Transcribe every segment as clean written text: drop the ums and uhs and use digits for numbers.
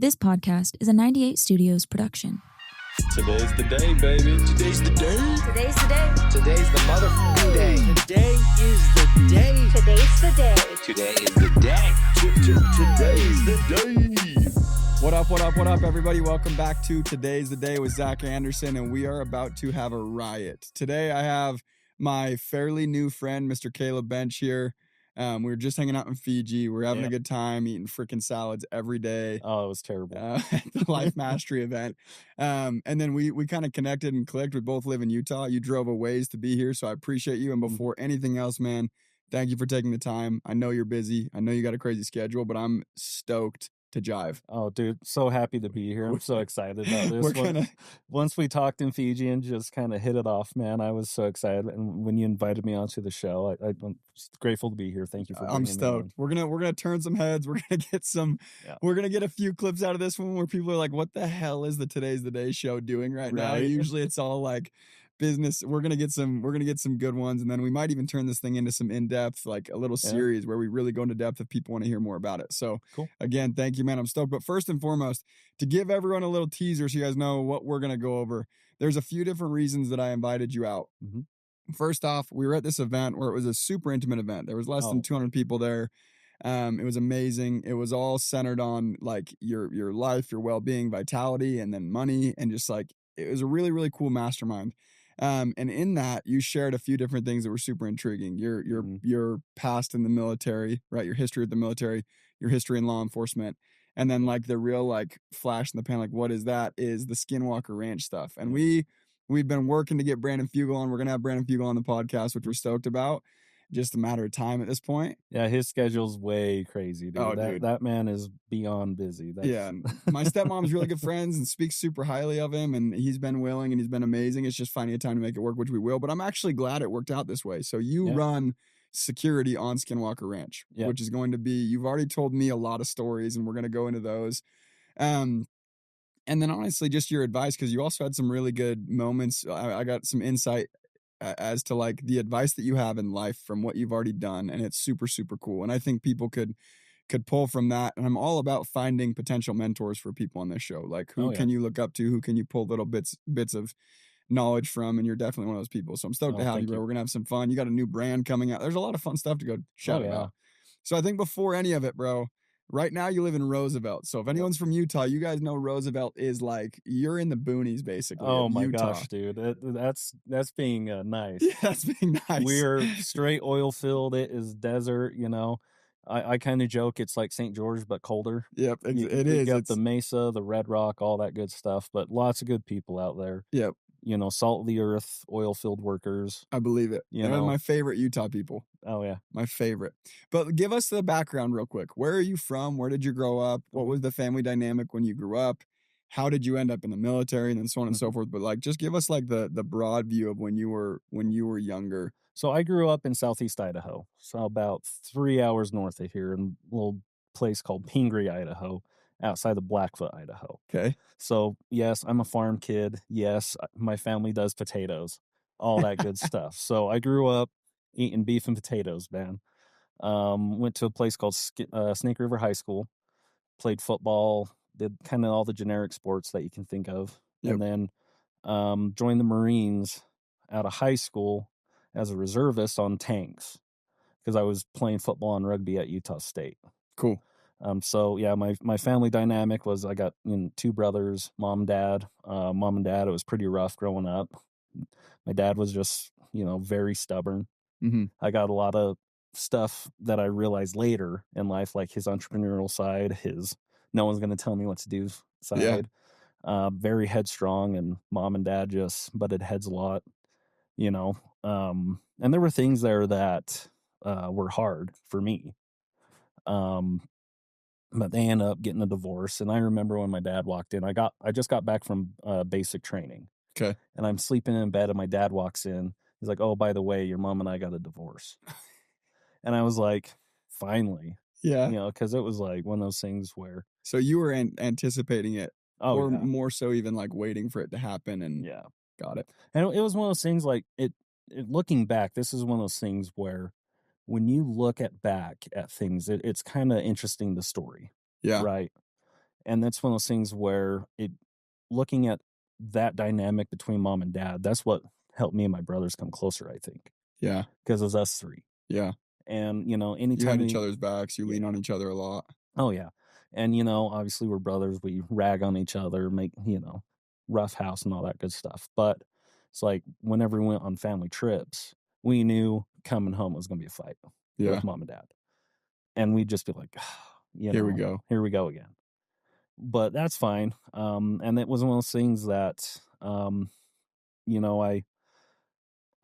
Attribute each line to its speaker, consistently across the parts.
Speaker 1: This podcast is a 98 Studios production.
Speaker 2: Today's the day, baby.
Speaker 3: Today's the day.
Speaker 4: Today's the day.
Speaker 3: Today's the motherfucking day.
Speaker 5: Today is the day.
Speaker 4: Today's the day.
Speaker 3: Today is the day.
Speaker 2: Today's the day.
Speaker 6: What up, everybody? Welcome back to Today's the Day with Zack Anderson, and we are about to have a riot. Today, I have my fairly new friend, Mr. Kaleb Bench here. We were just hanging out in Fiji. We're having a good time, eating freaking salads every day.
Speaker 2: Oh, it was terrible.
Speaker 6: At the Life Mastery event. And then we kind of connected and clicked. We both live in Utah. You drove a ways to be here, so I appreciate you. And before anything else, man, thank you for taking the time. I know you're busy. I know you got a crazy schedule, but I'm stoked to jive.
Speaker 2: Oh, dude, so happy to be here. I'm so excited about this. Once we talked in Fiji and just kind of hit it off, man, I was so excited. And when you invited me onto the show, I'm just grateful to be here. Thank you for bringing
Speaker 6: I'm stoked. We're gonna turn some heads. We're gonna get we're gonna get a few clips out of this one where people are like, what the hell is the Today's the Day show doing right now? Usually it's all like business. We're gonna get some good ones, and then we might even turn this thing into some in-depth, like a little series where we really go into depth if people want to hear more about it. So
Speaker 2: cool. Again,
Speaker 6: thank you, man. I'm stoked. But first and foremost, to give everyone a little teaser so you guys know what we're gonna go over, there's a few different reasons that I invited you out. First off, we were at this event where it was a super intimate event. There was less than 200 people there. It was amazing. It was all centered on like your life, your well-being, vitality, and then money, and just like it was a really, really cool mastermind. And in that, you shared a few different things that were super intriguing. Your past in the military, right? Your history with the military, your history in law enforcement, and then like the real like flash in the pan, like what is that? Is the Skinwalker Ranch stuff. And we've been working to get Brandon Fugel on. We're gonna have Brandon Fugel on the podcast, which we're stoked about. Just a matter of time at this point.
Speaker 2: Yeah, his schedule's way crazy, dude.
Speaker 6: Dude.
Speaker 2: That man is beyond busy.
Speaker 6: My stepmom's really good friends and speaks super highly of him, and he's been willing and he's been amazing. It's just finding a time to make it work, which we will. But I'm actually glad it worked out this way. So you run security on Skinwalker Ranch, which is going to be, you've already told me a lot of stories, and we're going to go into those. And then honestly, just your advice, because you also had some really good moments. I got some insight as to like the advice that you have in life from what you've already done, and it's super, super cool. And I think people could pull from that. And I'm all about finding potential mentors for people on this show. Like who can you look up to? Who can you pull little bits of knowledge from? And you're definitely one of those people. So I'm stoked to have you, bro. We're gonna have some fun. You got a new brand coming out. There's a lot of fun stuff to go chat about. So I think before any of it, bro, right now you live in Roosevelt. So if anyone's from Utah, you guys know Roosevelt is like, you're in the boonies basically.
Speaker 2: Oh my
Speaker 6: Utah.
Speaker 2: gosh, dude. That's being nice.
Speaker 6: Yeah, that's being nice.
Speaker 2: We're straight oil field. It is desert, you know. I kind of joke it's like St. George, but colder.
Speaker 6: Yep, it is.
Speaker 2: You got the Mesa, the Red Rock, all that good stuff, but lots of good people out there.
Speaker 6: Yep.
Speaker 2: You know, salt of the earth, oil field workers.
Speaker 6: I believe it. They're my favorite Utah people.
Speaker 2: Oh, yeah.
Speaker 6: My favorite. But give us the background real quick. Where are you from? Where did you grow up? What was the family dynamic when you grew up? How did you end up in the military? And then so on and so forth. But like, just give us like the broad view of when you were younger.
Speaker 2: So I grew up in southeast Idaho. So about 3 hours north of here in a little place called Pingree, Idaho, outside of Blackfoot, Idaho.
Speaker 6: Okay.
Speaker 2: So, yes, I'm a farm kid. Yes, my family does potatoes, all that good stuff. So I grew up eating beef and potatoes, man. Went to a place called Snake River High School, played football, did kind of all the generic sports that you can think of. Yep. And then joined the Marines out of high school as a reservist on tanks because I was playing football and rugby at Utah State.
Speaker 6: Cool.
Speaker 2: So yeah, my family dynamic was I got 2 brothers, mom and dad. Mom and dad, it was pretty rough growing up. My dad was just, very stubborn.
Speaker 6: Mm-hmm.
Speaker 2: I got a lot of stuff that I realized later in life, like his entrepreneurial side, his no one's going to tell me what to do side. Yeah. Very headstrong, and mom and dad just butted heads a lot, and there were things there that were hard for me. But they ended up getting a divorce. And I remember when my dad walked in, I just got back from basic training.
Speaker 6: Okay.
Speaker 2: And I'm sleeping in bed and my dad walks in. He's like, "Oh, by the way, your mom and I got a divorce." And I was like, finally.
Speaker 6: Yeah.
Speaker 2: Because it was like one of those things where.
Speaker 6: So you were anticipating it. Or
Speaker 2: yeah.
Speaker 6: more so even like waiting for it to happen. And
Speaker 2: yeah.
Speaker 6: Got it.
Speaker 2: And it was one of those things like looking back, this is one of those things where when you look back at things, it's kind of interesting, the story.
Speaker 6: Yeah.
Speaker 2: Right. And that's one of those things where looking at that dynamic between mom and dad, that's what helped me and my brothers come closer, I think.
Speaker 6: Yeah.
Speaker 2: Because it was us three.
Speaker 6: Yeah.
Speaker 2: And,
Speaker 6: You
Speaker 2: anytime
Speaker 6: had each other's backs. You lean on each other a lot.
Speaker 2: Oh, yeah. And, obviously we're brothers. We rag on each other, make, rough house and all that good stuff. But it's like whenever we went on family trips, we knew coming home was going to be a fight with mom and dad. And we'd just be like,
Speaker 6: Here we go.
Speaker 2: Here we go again. But that's fine. And it was one of those things that, I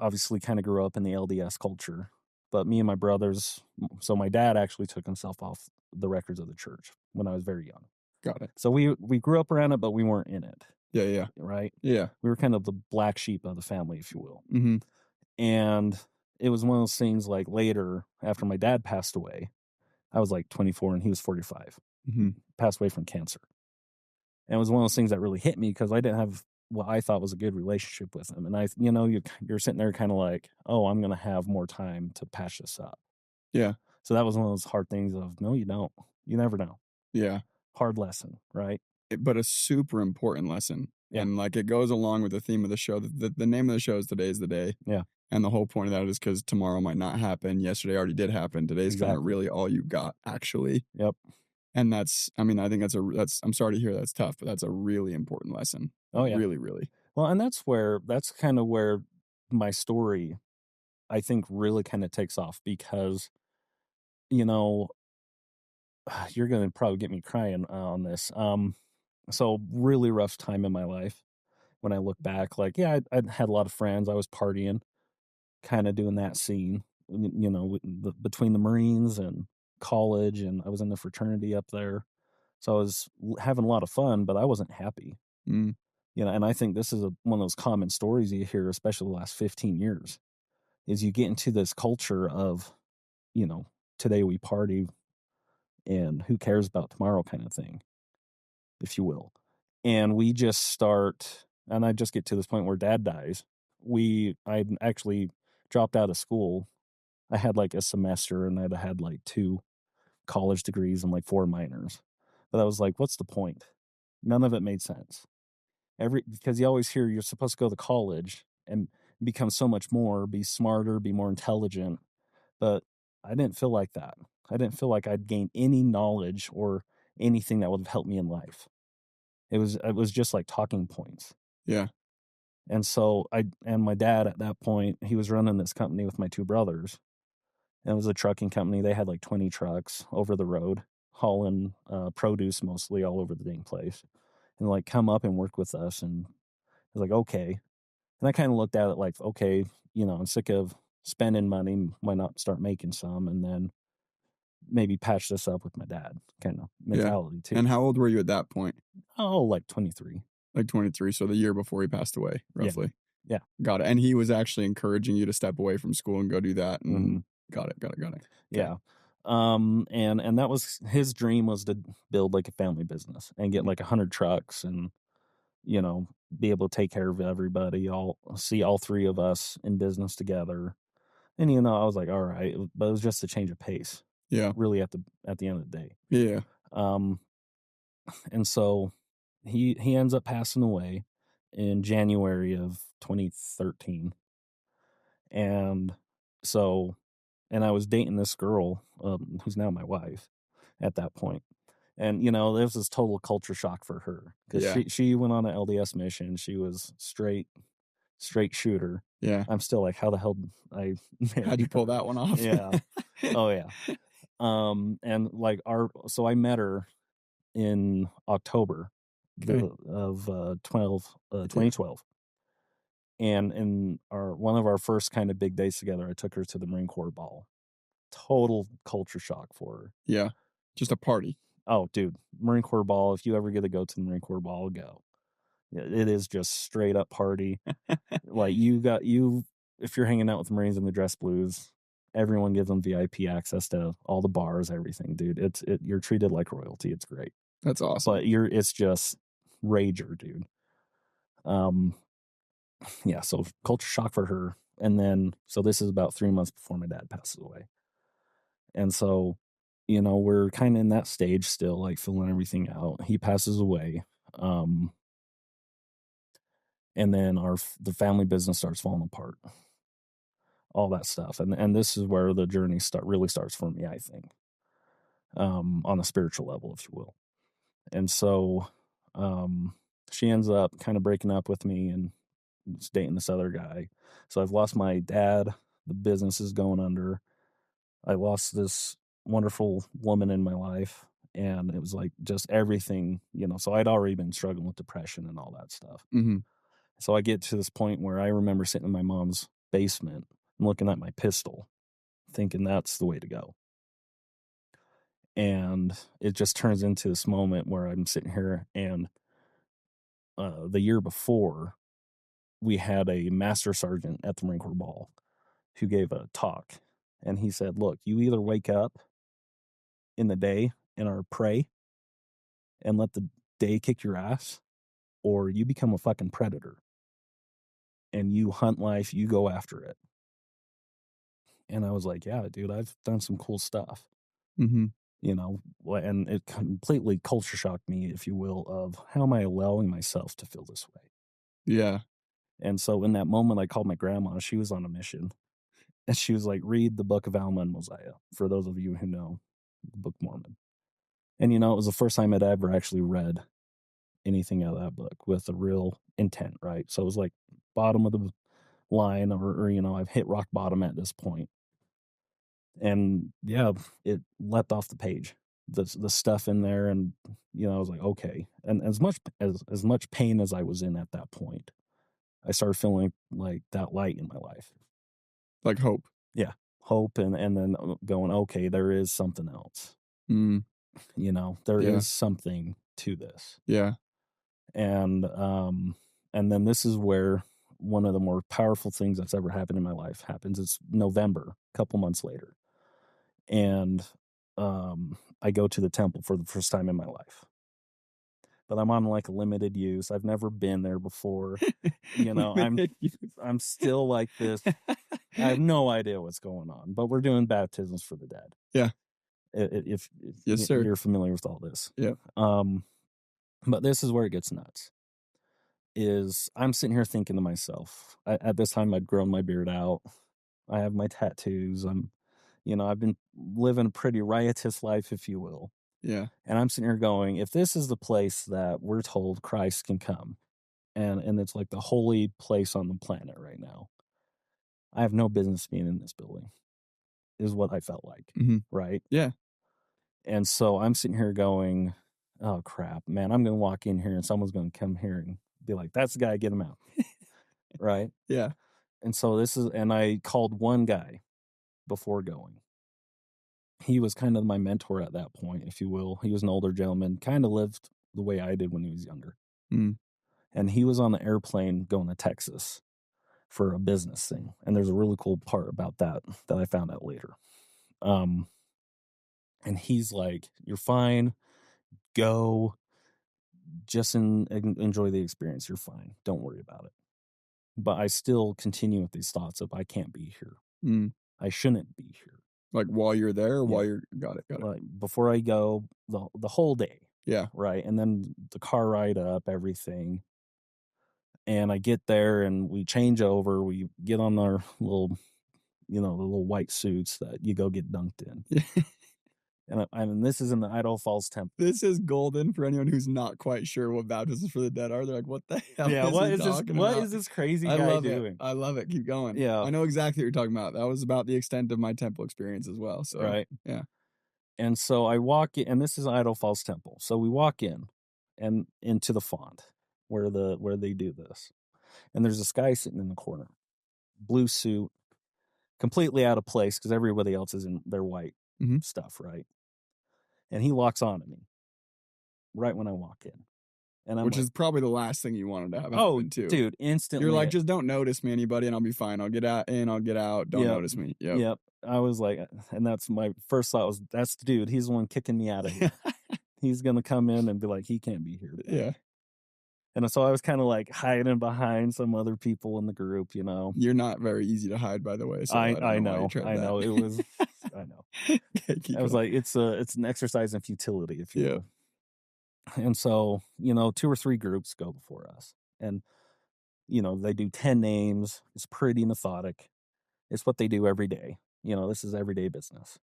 Speaker 2: obviously kind of grew up in the LDS culture. But me and my brothers, so my dad actually took himself off the records of the church when I was very young.
Speaker 6: Got it.
Speaker 2: So we grew up around it, but we weren't in it.
Speaker 6: Yeah.
Speaker 2: Right?
Speaker 6: Yeah.
Speaker 2: We were kind of the black sheep of the family, if you will.
Speaker 6: Mm-hmm.
Speaker 2: And it was one of those things like later, after my dad passed away, I was like 24 and he was 45.
Speaker 6: Mm-hmm.
Speaker 2: Passed away from cancer. And it was one of those things that really hit me because I didn't have what I thought was a good relationship with him. And you're sitting there kind of like, oh, I'm going to have more time to patch this up.
Speaker 6: Yeah.
Speaker 2: So that was one of those hard things of, no, you don't. You never know.
Speaker 6: Yeah.
Speaker 2: Hard lesson, right?
Speaker 6: But a super important lesson.
Speaker 2: Yeah.
Speaker 6: And like it goes along with the theme of the show. The name of the show is Today is the Day.
Speaker 2: Yeah.
Speaker 6: And the whole point of that is because tomorrow might not happen. Yesterday already did happen. Today's kind of really all you got, actually.
Speaker 2: Yep.
Speaker 6: And I think I'm sorry to hear that's tough, but that's a really important lesson.
Speaker 2: Oh, yeah.
Speaker 6: Really, really.
Speaker 2: Well, and that's kind of where my story, I think, really kind of takes off because, you're going to probably get me crying on this. So really rough time in my life when I look back. Like, yeah, I had a lot of friends. I was partying, kind of doing that scene, between the Marines and college, and I was in the fraternity up there. So I was having a lot of fun, but I wasn't happy.
Speaker 6: Mm.
Speaker 2: And I think this is one of those common stories you hear, especially the last 15 years, is you get into this culture of, today we party and who cares about tomorrow kind of thing, if you will. And we just start, and I just get to this point where dad dies. I actually dropped out of school. I had like a semester and I'd had like 2 college degrees and like 4 minors. But I was like, what's the point? None of it made sense. Because you always hear you're supposed to go to college and become so much more, be smarter, be more intelligent. But I didn't feel like that. I didn't feel like I'd gained any knowledge or anything that would have helped me in life. It was just like talking points.
Speaker 6: Yeah.
Speaker 2: And so my dad at that point, he was running this company with my 2 brothers. And it was a trucking company. They had like 20 trucks over the road, hauling produce mostly all over the dang place. And like come up and work with us. And I was like, okay. And I kind of looked at it like, okay, I'm sick of spending money. Why not start making some? And then maybe patch this up with my dad kind of mentality too.
Speaker 6: And how old were you at that point?
Speaker 2: Oh, like 23.
Speaker 6: Like 23. So the year before he passed away, roughly.
Speaker 2: Yeah.
Speaker 6: Got it. And he was actually encouraging you to step away from school and go do that. And
Speaker 2: Mm-hmm.
Speaker 6: Got it. Okay.
Speaker 2: Yeah. And that was his dream, was to build like a family business and get like 100 trucks and, be able to take care of everybody. See all 3 of us in business together. And, I was like, all right, but it was just a change of pace.
Speaker 6: Yeah.
Speaker 2: Really at the end of the day.
Speaker 6: Yeah.
Speaker 2: And so he ends up passing away in January of 2013. And so, and I was dating this girl, who's now my wife at that point. And, there was this total culture shock for her because she went on an LDS mission. She was straight shooter.
Speaker 6: Yeah.
Speaker 2: I'm still like, how the hell I
Speaker 6: how'd you pull that one off?
Speaker 2: Yeah. Oh yeah. And like so I met her in October of 2012. And in one of our first kind of big days together, I took her to the Marine Corps ball. Total culture shock for her.
Speaker 6: Yeah. Just a party.
Speaker 2: Oh, dude, Marine Corps ball. If you ever get to go to the Marine Corps ball, go. It is just straight up party. Like if you're hanging out with the Marines in the dress blues, everyone gives them VIP access to all the bars, everything, dude. You're treated like royalty. It's great.
Speaker 6: That's awesome.
Speaker 2: But it's just rager, dude. Yeah, so culture shock for her. And then, so this is about 3 months before my dad passes away. And so you know, we're kind of in that stage still, like filling everything out. He passes away. And then the family business starts falling apart, all that stuff. And this is where the journey really starts for me, I think, on a spiritual level, if you will. And so, she ends up kind of breaking up with me and dating this other guy. So I've lost my dad. The business is going under. I lost this wonderful woman in my life, and it was like just everything, you know. So I'd already been struggling with depression and all that stuff.
Speaker 6: Mm-hmm.
Speaker 2: So I get to this point where I remember sitting in my mom's basement and looking at my pistol, thinking that's the way to go. And it just turns into this moment where I'm sitting here, and the year before, we had a master sergeant at the Marine Corps Ball who gave a talk. And he said, look, you either wake up in the day and are prey and let the day kick your ass, or you become a fucking predator and you hunt life, you go after it. And I was like, yeah, dude, I've done some cool stuff.
Speaker 6: Mm-hmm.
Speaker 2: You know, and it completely culture shocked me, if you will, of how am I allowing myself to feel this way?
Speaker 6: Yeah.
Speaker 2: And so in that moment, I called my grandma. She was on a mission. And she was like, read the Book of Alma and Mosiah, for those of you who know the Book of Mormon. And, you know, it was the first time I'd ever actually read anything out of that book with a real intent, right? So it was like bottom of the line, or you know, I've hit rock bottom at this point. And yeah, it leapt off the page, the stuff in there. And, you know, I was like, okay. And as much pain as I was in at that point, I started feeling like that light in my life.
Speaker 6: Like hope.
Speaker 2: Yeah. Hope. And then going, okay, there is something else.
Speaker 6: Mm.
Speaker 2: You know, there is something to this.
Speaker 6: Yeah.
Speaker 2: And then this is where one of the more powerful things that's ever happened in my life happens. It's November, a couple months later. And I go to the temple for the first time in my life. But I'm on like a limited use. I've never been there before. You know, I'm still like this. I have no idea what's going on, but we're doing baptisms for the dead.
Speaker 6: Yeah.
Speaker 2: If
Speaker 6: yes, sir.
Speaker 2: You're familiar with all this.
Speaker 6: Yeah.
Speaker 2: But this is where it gets nuts. Is I'm sitting here thinking to myself, at this time I'd grown my beard out. I have my tattoos. I've been living a pretty riotous life, if you will.
Speaker 6: Yeah.
Speaker 2: And I'm sitting here going, if this is the place that we're told Christ can come, and it's like the holy place on the planet right now, I have no business being in this building, is what I felt like.
Speaker 6: Mm-hmm.
Speaker 2: Right?
Speaker 6: Yeah.
Speaker 2: And so I'm sitting here going, oh crap, man, I'm going to walk in here and someone's going to come here and be like, that's the guy, get him out. Right?
Speaker 6: Yeah.
Speaker 2: And so and I called one guy before going. He was kind of my mentor at that point, if you will. He was an older gentleman, kind of lived the way I did when he was younger.
Speaker 6: Mm.
Speaker 2: And he was on the airplane going to Texas for a business thing. And there's a really cool part about that I found out later. And he's like, you're fine. Go. Just enjoy the experience. You're fine. Don't worry about it. But I still continue with these thoughts of I can't be here.
Speaker 6: Mm.
Speaker 2: I shouldn't be here.
Speaker 6: Like while you're there, or while you're got it.
Speaker 2: Like before I go, the whole day.
Speaker 6: Yeah.
Speaker 2: Right. And then the car ride up, everything. And I get there and we change over. We get on our little, the little white suits that you go get dunked in. And this is in the Idaho Falls Temple.
Speaker 6: This is golden for anyone who's not quite sure what baptisms for the dead are. They're like, what the hell
Speaker 2: what is this crazy guy doing?
Speaker 6: I love it. Keep going.
Speaker 2: Yeah.
Speaker 6: I know exactly what you're talking about. That was about the extent of my temple experience as well. So,
Speaker 2: right.
Speaker 6: Yeah.
Speaker 2: And so I walk in, and this is Idaho Falls Temple. So we walk in and into the font where they do this. And there's this guy sitting in the corner, blue suit, completely out of place because everybody else is in their white stuff, right? And he locks on to me right when I walk in. And
Speaker 6: Which is probably the last thing you wanted to have happen too.
Speaker 2: Dude, instantly.
Speaker 6: You're like, just don't notice me, anybody, and I'll be fine. I'll get out in, I'll get out. Don't notice me.
Speaker 2: Yep. I was like, and that's my first thought was, that's the dude. He's the one kicking me out of here. He's going to come in and be like, he can't be here.
Speaker 6: Yeah.
Speaker 2: And so I was kind of like hiding behind some other people in the group,
Speaker 6: You're not very easy to hide, by the way. So
Speaker 2: I know. It was, I know.
Speaker 6: Okay, keep
Speaker 2: I was
Speaker 6: going.
Speaker 2: like, it's an exercise in futility, if you
Speaker 6: Yeah.
Speaker 2: will. And so, 2 or 3 groups go before us. And, they do 10 names. It's pretty methodic. It's what they do every day. This is everyday business.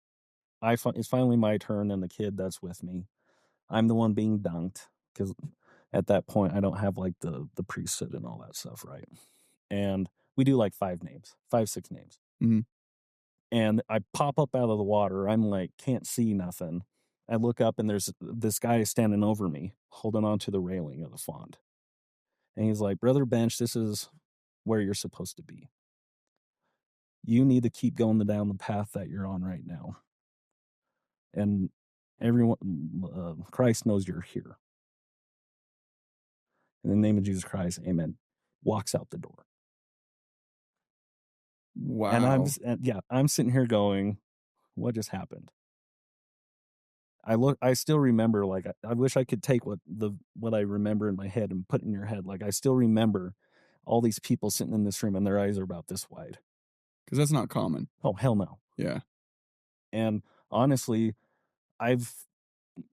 Speaker 2: It's finally my turn, and the kid that's with me, I'm the one being dunked because at that point I don't have like the priesthood and all that stuff, right? And we do like 5 names, 5, 6 names.
Speaker 6: Mhm.
Speaker 2: And I pop up out of the water. I'm like, can't see nothing. I look up and there's this guy standing over me, holding onto the railing of the font. And he's like, Brother Bench, this is where you're supposed to be. You need to keep going down the path that you're on right now. And everyone, Christ knows you're here. In the name of Jesus Christ, amen. Walks out the door.
Speaker 6: Wow.
Speaker 2: And I'm sitting here going, what just happened? I still remember, like, I wish I could take what I remember in my head and put it in your head. Like, I still remember all these people sitting in this room and their eyes are about this wide.
Speaker 6: Because that's not common.
Speaker 2: Oh, hell no.
Speaker 6: Yeah.
Speaker 2: And honestly, I've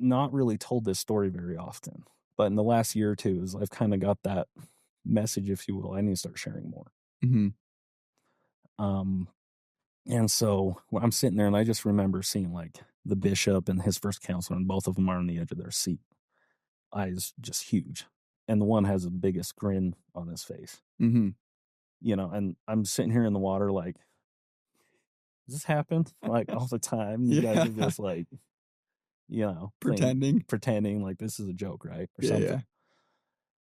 Speaker 2: not really told this story very often, but in the last year or two, I've kind of got that message, if you will. I need to start sharing more.
Speaker 6: Mm-hmm.
Speaker 2: And so I'm sitting there and I just remember seeing like the bishop and his first counselor, and both of them are on the edge of their seat. Eyes just huge. And the one has the biggest grin on his face.
Speaker 6: Mm-hmm.
Speaker 2: And I'm sitting here in the water like, does this happen? Like all the time. You guys are just like, pretending like this is a joke, right? Or something.
Speaker 6: Yeah.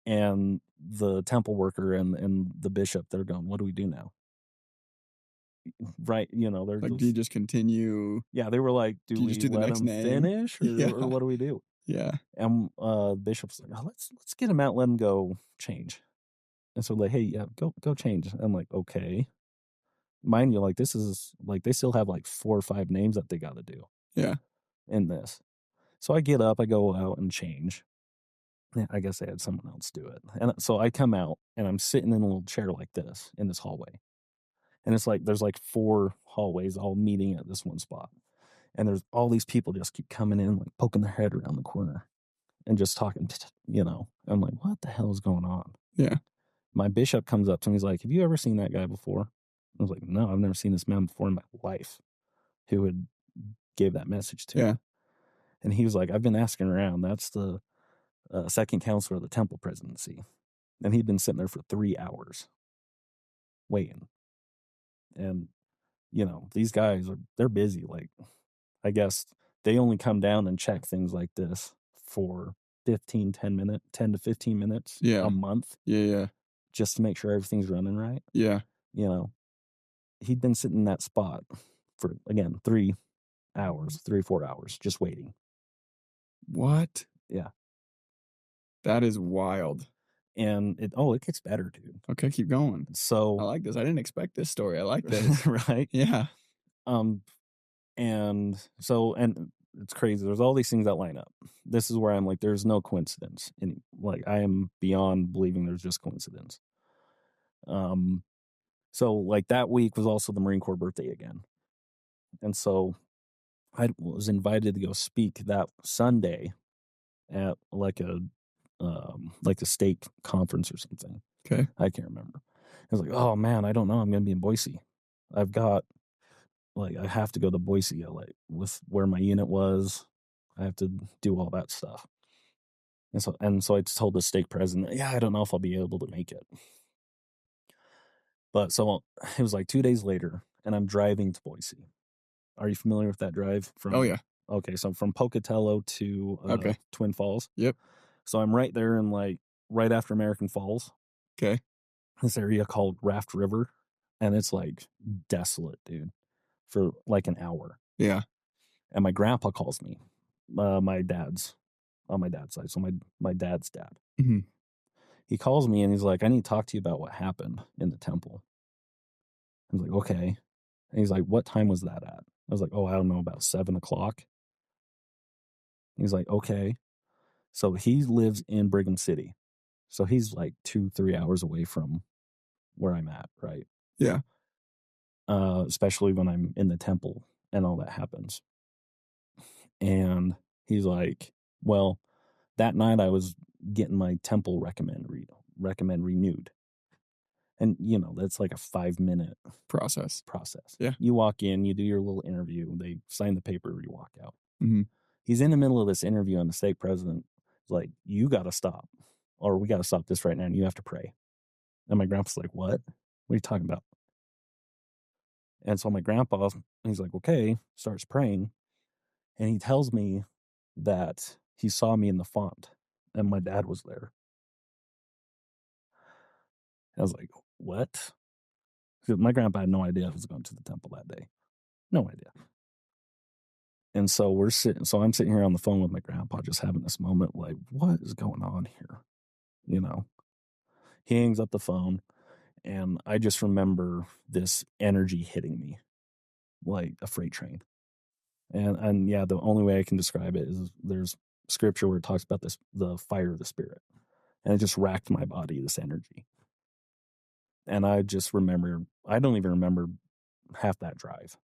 Speaker 2: And the temple worker and the bishop, they're going, what do we do now? Right, they're
Speaker 6: like, do you just continue?
Speaker 2: Yeah, they were like, do we
Speaker 6: just do the
Speaker 2: let
Speaker 6: next
Speaker 2: him
Speaker 6: name?
Speaker 2: finish, or what do we do?
Speaker 6: Yeah.
Speaker 2: And Bishop's like, oh, let's get him out, let him go change. And so like, hey, yeah, go change. I'm like, okay. Mind you, like this is like they still have like 4 or 5 names that they got to do.
Speaker 6: Yeah.
Speaker 2: In this, so I get up, I go out and change. Yeah, I guess I had someone else do it, and so I come out and I'm sitting in a little chair like this in this hallway. And it's like there's like 4 hallways all meeting at this one spot. And there's all these people just keep coming in, like poking their head around the corner and just talking, I'm like, what the hell is going on?
Speaker 6: Yeah.
Speaker 2: My bishop comes up to me. He's like, have you ever seen that guy before? I was like, no, I've never seen this man before in my life who had gave that message to me. And he was like, I've been asking around. That's the second counselor of the temple presidency. And he'd been sitting there for 3 hours waiting. And, these guys they're busy. Like, I guess they only come down and check things like this for 10 to 15 minutes a month.
Speaker 6: Yeah.
Speaker 2: Just to make sure everything's running right.
Speaker 6: Yeah.
Speaker 2: He'd been sitting in that spot for, again, 3 hours, 3 or 4 hours, just waiting.
Speaker 6: What?
Speaker 2: Yeah.
Speaker 6: That is wild.
Speaker 2: And it gets better, dude.
Speaker 6: Okay, keep going.
Speaker 2: So
Speaker 6: I like this. I didn't expect this story. I like this.
Speaker 2: Right?
Speaker 6: Yeah.
Speaker 2: And it's crazy. There's all these things that line up. This is where I'm like, there's no coincidence. And like, I am beyond believing there's just coincidence. So like that week was also the Marine Corps birthday again. And so I was invited to go speak that Sunday at like a state conference or something.
Speaker 6: Okay.
Speaker 2: I can't remember. I was like, oh man, I don't know. I'm going to be in Boise. I have to go to Boise, with where my unit was. I have to do all that stuff. And so I told the stake president, yeah, I don't know if I'll be able to make it. But so it was like 2 days later, and I'm driving to Boise. Are you familiar with that drive?
Speaker 6: Oh, yeah.
Speaker 2: Okay, so from Pocatello to Twin Falls.
Speaker 6: Yep.
Speaker 2: So I'm right there in right after American Falls.
Speaker 6: Okay.
Speaker 2: This area called Raft River, and it's like desolate, dude, for like an hour.
Speaker 6: Yeah.
Speaker 2: And my grandpa calls me, my dad's side, so my dad's dad.
Speaker 6: Mm-hmm.
Speaker 2: He calls me and he's like, I need to talk to you about what happened in the temple. I was like, okay. And he's like, what time was that at? I was like, oh, I don't know, about 7:00. He's like, okay. So he lives in Brigham City. So he's like 2-3 hours away from where I'm at, right?
Speaker 6: Yeah.
Speaker 2: Especially when I'm in the temple and all that happens. And he's like, well, that night I was getting my temple recommend renewed. And, you know, that's like a 5-minute
Speaker 6: Process.
Speaker 2: Yeah. You walk in, you do your little interview, they sign the paper, you walk out.
Speaker 6: Mm-hmm.
Speaker 2: He's in the middle of this interview, and the stake president is like, you got to stop, or we got to stop this right now, and you have to pray. And my grandpa's like, what? What are you talking about? And so my grandpa, he's like, okay, starts praying. And he tells me that he saw me in the font, and my dad was there. I was like, what? Because my grandpa had no idea I was going to the temple that day. No idea. And so I'm sitting here on the phone with my grandpa, just having this moment like, what is going on here? You know, he hangs up the phone, and I just remember this energy hitting me like a freight train. And yeah, the only way I can describe it is there's scripture where it talks about the fire of the Spirit. And it just racked my body, this energy. And I just remember, I don't even remember half that drive.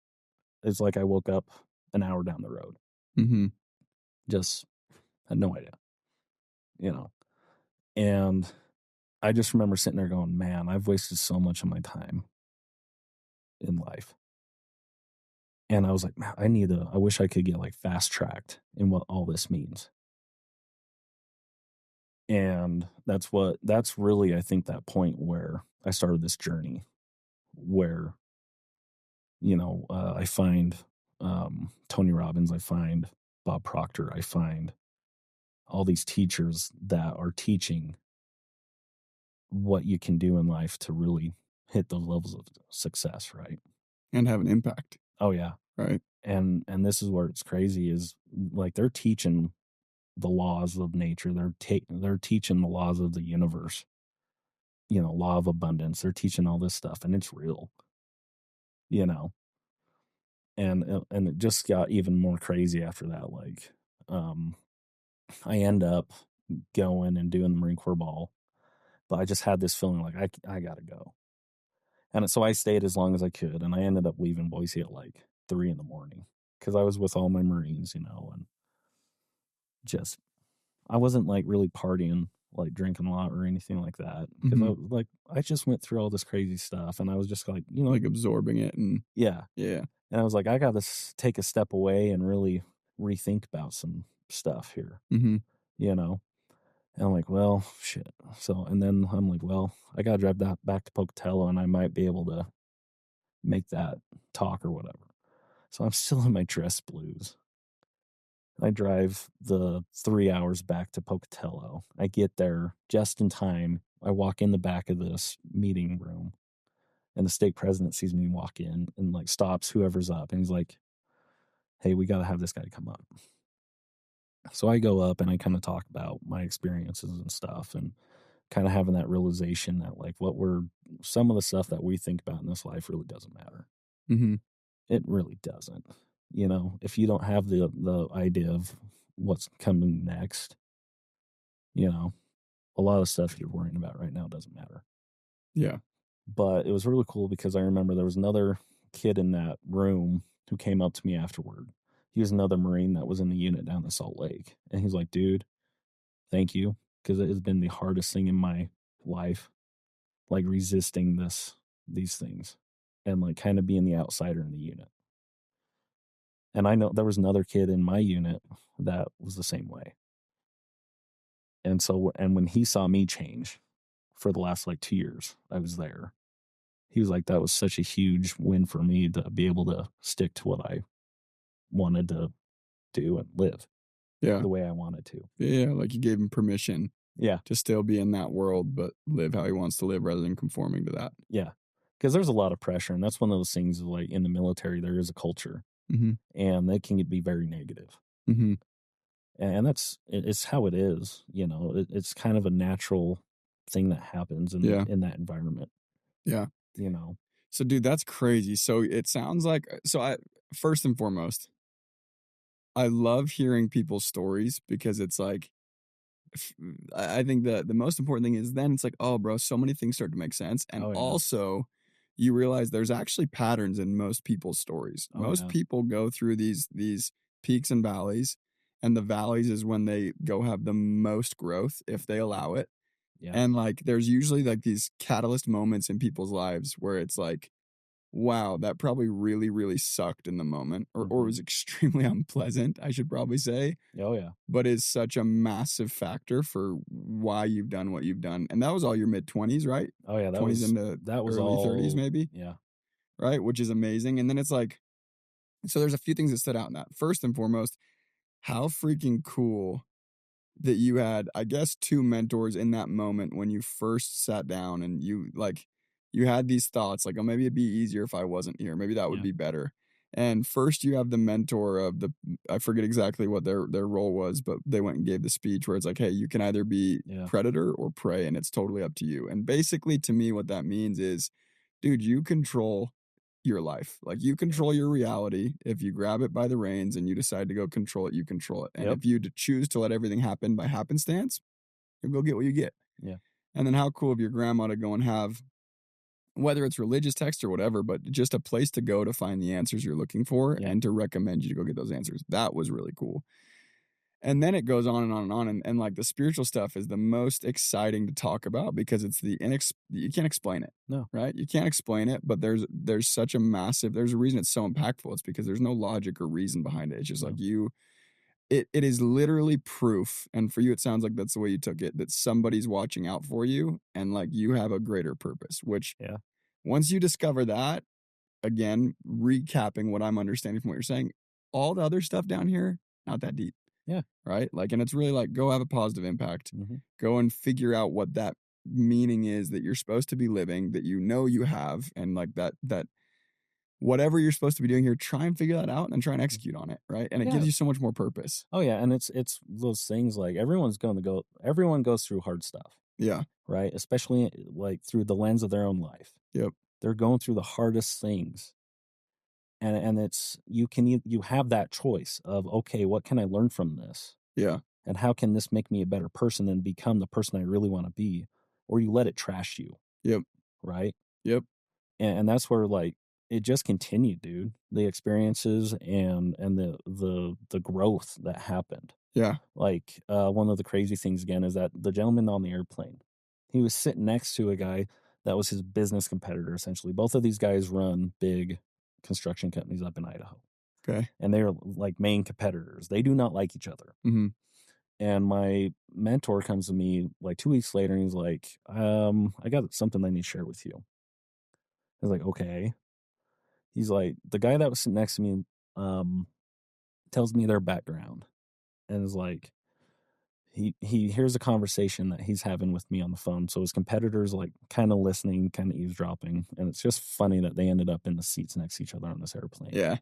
Speaker 2: It's like I woke up an hour down the road.
Speaker 6: Mm-hmm.
Speaker 2: Just had no idea, you know. And I just remember sitting there going, man, I've wasted so much of my time in life. And I was like, man, I wish I could get like fast tracked in what all this means. And that's really, I think, that point where I started this journey where, you know, I find Tony Robbins, I find Bob Proctor, I find all these teachers that are teaching what you can do in life to really hit those levels of success, right?
Speaker 6: And have an impact.
Speaker 2: Oh, yeah.
Speaker 6: Right.
Speaker 2: And this is where it's crazy is like they're teaching the laws of nature. They're teaching the laws of the universe, you know, law of abundance. They're teaching all this stuff, and it's real, you know. And it just got even more crazy after that. Like, I end up going and doing the Marine Corps ball, but I just had this feeling like I gotta go. And so I stayed as long as I could, and I ended up leaving Boise at like 3 a.m. because I was with all my Marines, you know, and just I wasn't like really partying, like drinking a lot or anything like that, because I just went through all this crazy stuff, and I was just like, you know,
Speaker 6: like absorbing it, and
Speaker 2: yeah. And I was like, I got to take a step away and really rethink about some stuff here, you know. And I'm like, well, shit. So, and then I'm like, well, I got to drive that back to Pocatello, and I might be able to make that talk or whatever. So I'm still in my dress blues. I drive the 3 hours back to Pocatello. I get there just in time. I walk in the back of this meeting room, and the stake president sees me walk in and like stops whoever's up. And he's like, hey, we got to have this guy come up. So I go up and I kind of talk about my experiences and stuff, and kind of having that realization that like some of the stuff that we think about in this life really doesn't matter.
Speaker 6: Mm-hmm.
Speaker 2: It really doesn't. You know, if you don't have the idea of what's coming next, you know, a lot of stuff you're worrying about right now doesn't matter.
Speaker 6: Yeah.
Speaker 2: But it was really cool because I remember there was another kid in that room who came up to me afterward. He was another Marine that was in the unit down in Salt Lake. And he's like, dude, thank you. Because it has been the hardest thing in my life, like resisting these things and like kind of being the outsider in the unit. And I know there was another kid in my unit that was the same way. And so, and when he saw me change for the last like 2 years, I was there. He was like, that was such a huge win for me to be able to stick to what I wanted to do and live the way I wanted to.
Speaker 6: Yeah, like you gave him permission
Speaker 2: Yeah.
Speaker 6: to still be in that world, but live how he wants to live rather than conforming to that.
Speaker 2: Yeah. Because there's a lot of pressure, and that's one of those things of like in the military, there is a culture, and they can be very negative. And it's how it is, you know, it's kind of a natural thing that happens in that environment.
Speaker 6: Yeah.
Speaker 2: You know.
Speaker 6: So, dude, that's crazy. So it sounds like, first and foremost, I love hearing people's stories because it's like, I think the most important thing is then it's like, oh, bro, so many things start to make sense. And also you realize there's actually patterns in most people's stories.
Speaker 2: Oh,
Speaker 6: Most
Speaker 2: yeah.
Speaker 6: people go through these peaks and valleys, and the valleys is when they go have the most growth if they allow it.
Speaker 2: Yeah.
Speaker 6: And like there's usually like these catalyst moments in people's lives where it's like, wow, that probably really, really sucked in the moment, or was extremely unpleasant, I should probably say,
Speaker 2: Oh, yeah.
Speaker 6: but is such a massive factor for why you've done what you've done. And that was all your mid-20s, right?
Speaker 2: Oh, yeah.
Speaker 6: 20s into
Speaker 2: that was
Speaker 6: early 30s,
Speaker 2: all,
Speaker 6: maybe,
Speaker 2: yeah.
Speaker 6: right? Which is amazing. And then it's like, so there's a few things that stood out in that. First and foremost, how freaking cool that you had, I guess, 2 mentors in that moment when you first sat down and you had these thoughts like, oh, maybe it'd be easier if I wasn't here. Maybe that would
Speaker 2: Yeah.
Speaker 6: be better. And first you have the mentor of I forget exactly what their role was, but they went and gave the speech where it's like, hey, you can either be
Speaker 2: Yeah.
Speaker 6: predator or prey, and it's totally up to you. And basically to me, what that means is, dude, you control your life. Like you control your reality. If you grab it by the reins and you decide to go control it, you control it. And
Speaker 2: Yep.
Speaker 6: if you choose to let everything happen by happenstance, you'll go get what you get.
Speaker 2: Yeah.
Speaker 6: And then how cool of your grandma to go and have, whether it's religious text or whatever, but just a place to go to find the answers you're looking for and to recommend you to go get those answers. That was really cool. And then it goes on and on and on. And like the spiritual stuff is the most exciting to talk about because it's you can't explain it.
Speaker 2: No.
Speaker 6: Right? You can't explain it, but there's such a massive, there's a reason it's so impactful. It's because there's no logic or reason behind it. It's just like it is literally proof. And for you, it sounds like that's the way you took it, that somebody's watching out for you and like you have a greater purpose, which once you discover that, again, recapping what I'm understanding from what you're saying, all the other stuff down here, not that deep.
Speaker 2: Yeah.
Speaker 6: Right? Like, and it's really like, go have a positive impact.
Speaker 2: Mm-hmm.
Speaker 6: Go and figure out what that meaning is that you're supposed to be living, that you have, and like that whatever you're supposed to be doing here, try and figure that out and try and execute on it, right? And it gives you so much more purpose.
Speaker 2: Oh yeah, and it's those things like everyone goes through hard stuff.
Speaker 6: Yeah.
Speaker 2: Right? Especially like through the lens of their own life.
Speaker 6: Yep.
Speaker 2: They're going through the hardest things. And it's you have that choice of, okay, what can I learn from this?
Speaker 6: Yeah.
Speaker 2: And how can this make me a better person and become the person I really want to be? Or you let it trash you.
Speaker 6: Yep.
Speaker 2: Right?
Speaker 6: Yep.
Speaker 2: And that's where like it just continued, dude. The experiences and the growth that happened.
Speaker 6: Yeah.
Speaker 2: Like one of the crazy things again is that the gentleman on the airplane, he was sitting next to a guy that was his business competitor, essentially. Both of these guys run big construction companies up in Idaho.
Speaker 6: Okay.
Speaker 2: And they're like main competitors. They do not like each other.
Speaker 6: Mm-hmm.
Speaker 2: And my mentor comes to me like 2 weeks later and he's like, I got something I need to share with you. I was like, okay. He's like, the guy that was sitting next to me tells me their background and is like, he hears a conversation that he's having with me on the phone. So his competitor's like kind of listening, kind of eavesdropping. And it's just funny that they ended up in the seats next to each other on this airplane.
Speaker 6: Yeah.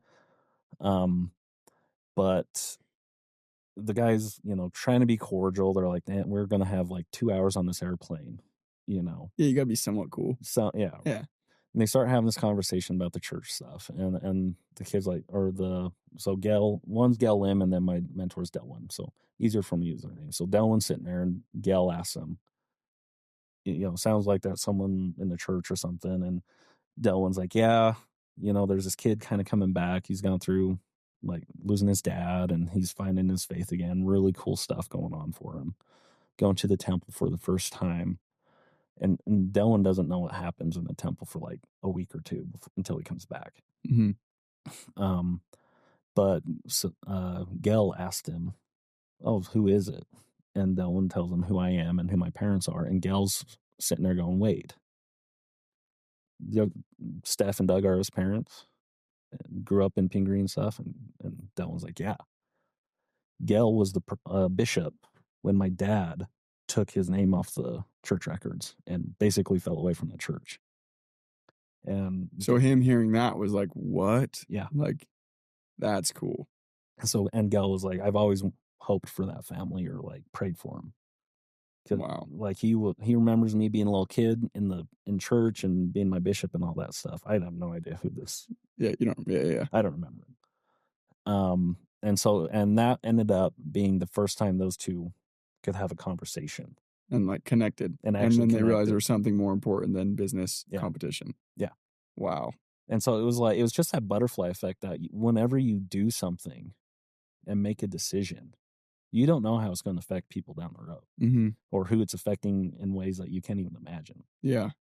Speaker 2: But the guys, trying to be cordial. They're like, we're going to have like 2 hours on this airplane,
Speaker 6: Yeah, you got to be somewhat cool.
Speaker 2: So, yeah.
Speaker 6: Yeah.
Speaker 2: And they start having this conversation about the church stuff. And the kids like, one's Gail Lim and then my mentor's Delwyn. So easier for me to use their name. So Delwyn's sitting there and Gail asks him, sounds like that's someone in the church or something. And Delwyn's like, yeah, there's this kid kind of coming back. He's gone through like losing his dad and he's finding his faith again. Really cool stuff going on for him. Going to the temple for the first time. And Delwyn doesn't know what happens in the temple for like a week or two until he comes back.
Speaker 6: Mm-hmm.
Speaker 2: But Gail asked him, oh, who is it? And Delwyn tells him who I am and who my parents are. And Gail's sitting there going, wait. Steph and Doug are his parents. Grew up in Pingree and stuff. And Delwyn's like, yeah. Gail was the bishop when my dad took his name off the church records and basically fell away from the church. And
Speaker 6: so him hearing that was like, what?
Speaker 2: Yeah.
Speaker 6: Like, that's cool.
Speaker 2: So, and Gail was like, I've always hoped for that family or like prayed for him.
Speaker 6: Wow.
Speaker 2: Like he remembers me being a little kid in church and being my bishop and all that stuff. I have no idea who this.
Speaker 6: Yeah. Yeah.
Speaker 2: I don't remember him. And that ended up being the first time those two could have a conversation
Speaker 6: and like connected. And then they realized there was something more important than business competition.
Speaker 2: Yeah.
Speaker 6: Wow.
Speaker 2: And so it was just that butterfly effect that whenever you do something and make a decision, you don't know how it's going to affect people down the road
Speaker 6: Mm-hmm.
Speaker 2: or who it's affecting in ways that you can't even imagine.
Speaker 6: Yeah.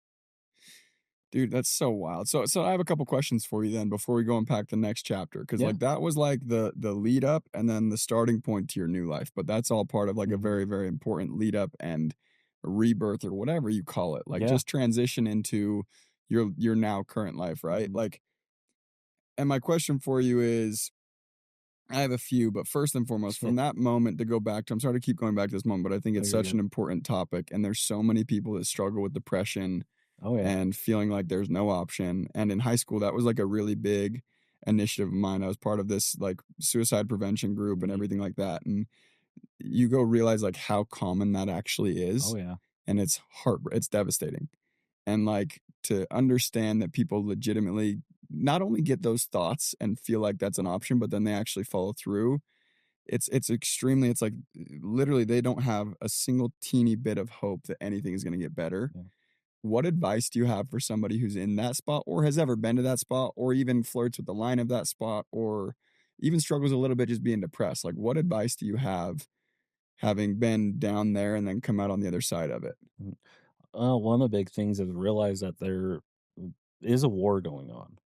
Speaker 6: Dude, that's so wild. So I have a couple questions for you then before we go unpack the next chapter. Cause
Speaker 2: Yeah.
Speaker 6: like that was like the lead up and then the starting point to your new life. But that's all part of like a
Speaker 2: Mhm.
Speaker 6: very, very important lead up and rebirth or whatever you call it. Like
Speaker 2: Yeah.
Speaker 6: just transition into your now current life, right?
Speaker 2: Mhm.
Speaker 6: Like, and my question for you is I have a few, but first and foremost, from that moment to go back to, I'm sorry to keep going back to this moment, but I think it's
Speaker 2: you're
Speaker 6: such
Speaker 2: good.
Speaker 6: an important topic. And there's so many people that struggle with depression
Speaker 2: Oh, yeah.
Speaker 6: and feeling like there's no option. And in high school, that was like a really big initiative of mine. I was part of this like suicide prevention group and
Speaker 2: Mhm.
Speaker 6: everything like that. And you go realize like how common that actually is.
Speaker 2: Oh, yeah.
Speaker 6: And it's it's devastating. And like to understand that people legitimately not only get those thoughts and feel like that's an option, but then they actually follow through. It's extremely, it's like literally they don't have a single teeny bit of hope that anything is going to get better.
Speaker 2: Yeah.
Speaker 6: What advice do you have for somebody who's in that spot or has ever been to that spot or even flirts with the line of that spot or even struggles a little bit just being depressed? Like, what advice do you have having been down there and then come out on the other side of it?
Speaker 2: Mhm. One of the big things is realize that there is a war going on.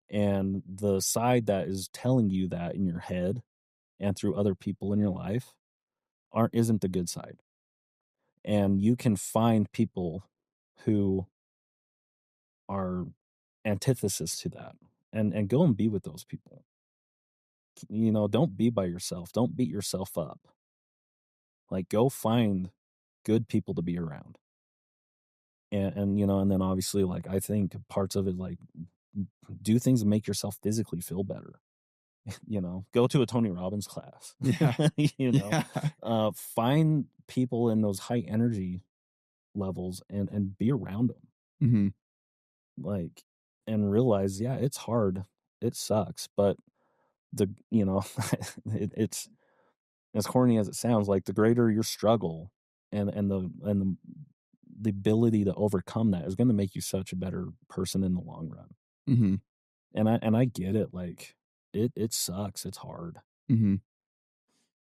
Speaker 2: And the side that is telling you that in your head and through other people in your life isn't the good side. And you can find people who are antithesis to that and go and be with those people. You know, don't be by yourself. Don't beat yourself up. Like, go find good people to be around. And you know, and then obviously, like, I think parts of it, like, do things to make yourself physically feel better. You know, go to a Tony Robbins class.
Speaker 6: Yeah.
Speaker 2: You know,
Speaker 6: Yeah.
Speaker 2: find people in those high energy levels and be around them.
Speaker 6: Mm-hmm.
Speaker 2: Like, and realize, yeah, it's hard, it sucks, but you know, it's as corny as it sounds, like the greater your struggle and the ability to overcome that is going to make you such a better person in the long run.
Speaker 6: Mm-hmm.
Speaker 2: And I get it. Like, it sucks. It's hard.
Speaker 6: Mm-hmm.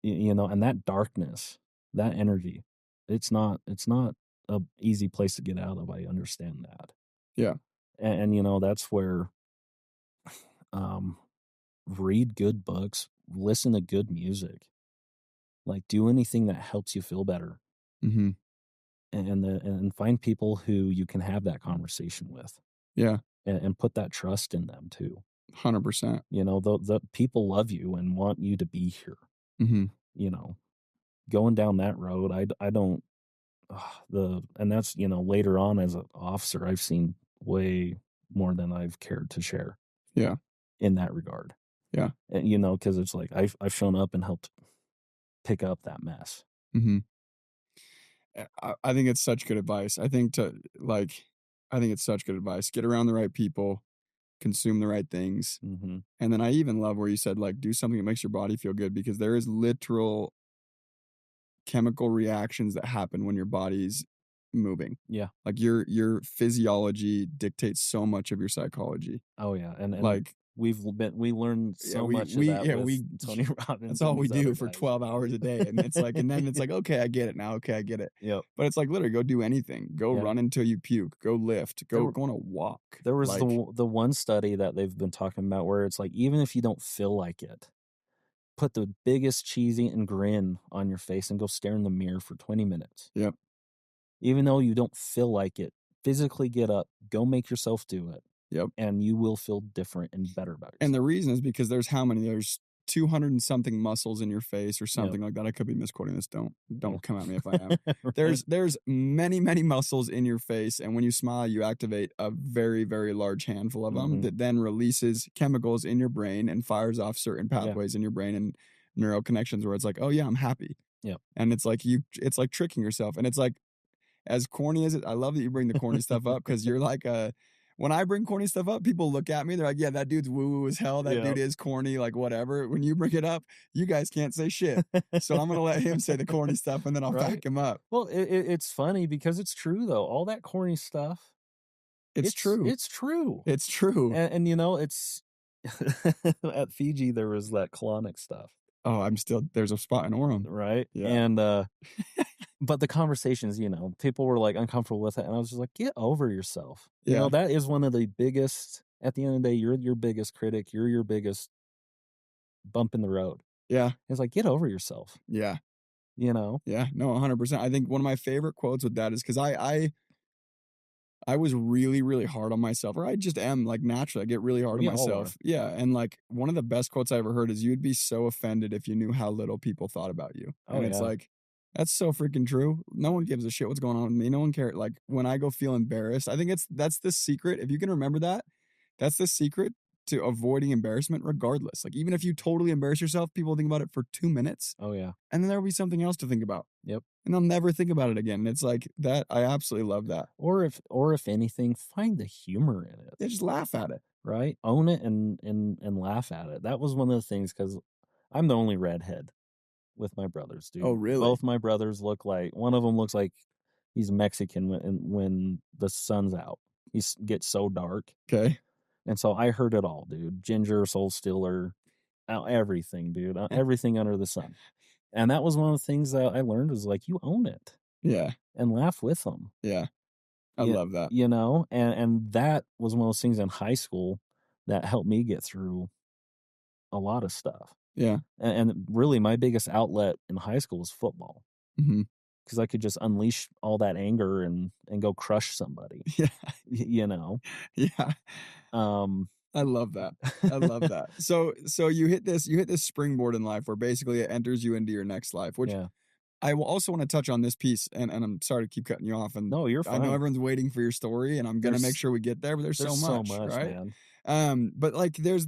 Speaker 2: You know, and that darkness, that energy, it's not a easy place to get out of. I understand that.
Speaker 6: Yeah.
Speaker 2: And you know, that's where read good books, listen to good music, like do anything that helps you feel better.
Speaker 6: Mm-hmm.
Speaker 2: And find people who you can have that conversation with.
Speaker 6: Yeah.
Speaker 2: And put that trust in them too.
Speaker 6: 100%.
Speaker 2: You know, the people love you and want you to be here.
Speaker 6: Mm-hmm.
Speaker 2: You know, going down that road, I don't and that's, you know, later on as an officer, I've seen way more than I've cared to share.
Speaker 6: Yeah.
Speaker 2: In that regard.
Speaker 6: Yeah.
Speaker 2: And, you know, because it's like I've shown up and helped pick up that mess.
Speaker 6: Mm-hmm. I think it's such good advice. I think it's such good advice. Get around the right people, consume the right things.
Speaker 2: Mm-hmm.
Speaker 6: And then I even love where you said, like, do something that makes your body feel good because there is literal chemical reactions that happen when your body's moving.
Speaker 2: Yeah.
Speaker 6: Like your physiology dictates so much of your psychology.
Speaker 2: Oh yeah. And
Speaker 6: like
Speaker 2: we learned so much of that with Tony Robbins.
Speaker 6: That's all we
Speaker 2: and these
Speaker 6: do
Speaker 2: other
Speaker 6: for
Speaker 2: guys.
Speaker 6: 12 hours a day. And it's like, and then it's like, okay, I get it now. Okay, I get it.
Speaker 2: Yep.
Speaker 6: But it's like literally go do anything. Go run until you puke. Go lift. Go on a walk.
Speaker 2: There was
Speaker 6: like,
Speaker 2: the one study that they've been talking about where it's like, even if you don't feel like it, put the biggest cheese-eating grin on your face and go stare in the mirror for 20 minutes.
Speaker 6: Yep.
Speaker 2: Even though you don't feel like it, physically get up, go make yourself do it.
Speaker 6: Yep.
Speaker 2: And you will feel different and better about yourself.
Speaker 6: And the reason is because there's how many? There's 200 and something muscles in your face or something like that. I could be misquoting this. Don't come at me if I am.
Speaker 2: Right.
Speaker 6: There's many muscles in your face, and when you smile, you activate a very, very large handful of them that then releases chemicals in your brain and fires off certain pathways in your brain and neural connections where it's like, oh yeah, I'm happy.
Speaker 2: Yep.
Speaker 6: And it's like it's like tricking yourself. And it's like, as corny as it, I love that you bring the corny stuff up because you're like when I bring corny stuff up, people look at me. They're like, yeah, that dude's woo-woo as hell. That dude is corny, like whatever. When you bring it up, you guys can't say shit. So I'm going to let him say the corny stuff and then I'll back him up.
Speaker 2: Well, it's funny because it's true, though. All that corny stuff,
Speaker 6: It's true.
Speaker 2: It's true.
Speaker 6: It's true.
Speaker 2: And it's at Fiji there was that colonic stuff,
Speaker 6: Oh, there's a spot in Orem.
Speaker 2: right?
Speaker 6: Yeah.
Speaker 2: And but the conversations, people were like uncomfortable with it, and I was just like, get over yourself.
Speaker 6: Yeah.
Speaker 2: That is one of the biggest. At the end of the day, you're your biggest critic. You're your biggest bump in the road.
Speaker 6: Yeah.
Speaker 2: It's like, get over yourself.
Speaker 6: Yeah.
Speaker 2: Yeah, no,
Speaker 6: 100%. I think one of my favorite quotes with that is because I was really, really hard on myself, or I just am like naturally. I get really hard on
Speaker 2: We all
Speaker 6: myself.
Speaker 2: are.
Speaker 6: Yeah. And like one of the best quotes I ever heard is you'd be so offended if you knew how little people thought about you.
Speaker 2: Oh,
Speaker 6: And it's
Speaker 2: yeah.
Speaker 6: like, that's so freaking true. No one gives a shit what's going on with me. No one cares. Like when I go feel embarrassed, I think that's the secret. If you can remember that, that's the secret to avoiding embarrassment regardless. Like even if you totally embarrass yourself, people think about it for 2 minutes
Speaker 2: Oh yeah.
Speaker 6: and then there'll be something else to think about.
Speaker 2: Yep.
Speaker 6: And they'll never think about it again. And it's like that. I absolutely love that.
Speaker 2: Or if anything, find the humor in it.
Speaker 6: They just laugh at it.
Speaker 2: Right? Own it and laugh at it. That was one of the things, because I'm the only redhead with my brothers, dude.
Speaker 6: Oh, really?
Speaker 2: Both my brothers look like, one of them looks like he's Mexican when the sun's out. He gets so dark.
Speaker 6: Okay.
Speaker 2: And so I heard it all, dude. Ginger, soul stealer, everything, dude. Everything under the sun. And that was one of the things that I learned is like, you own it
Speaker 6: Yeah.
Speaker 2: and laugh with them.
Speaker 6: Yeah. I love that.
Speaker 2: And that was one of those things in high school that helped me get through a lot of stuff.
Speaker 6: Yeah.
Speaker 2: And really my biggest outlet in high school was football,
Speaker 6: Mm-hmm.
Speaker 2: because I could just unleash all that anger and go crush somebody.
Speaker 6: Yeah.
Speaker 2: Yeah.
Speaker 6: I love that. I love that. So you hit this springboard in life where basically it enters you into your next life, which
Speaker 2: Yeah.
Speaker 6: I will also want to touch on this piece, and I'm sorry to keep cutting you off. And
Speaker 2: No, you're fine.
Speaker 6: I know everyone's waiting for your story, and I'm gonna make sure we get there, but there's so much, right?
Speaker 2: Man.
Speaker 6: But like there's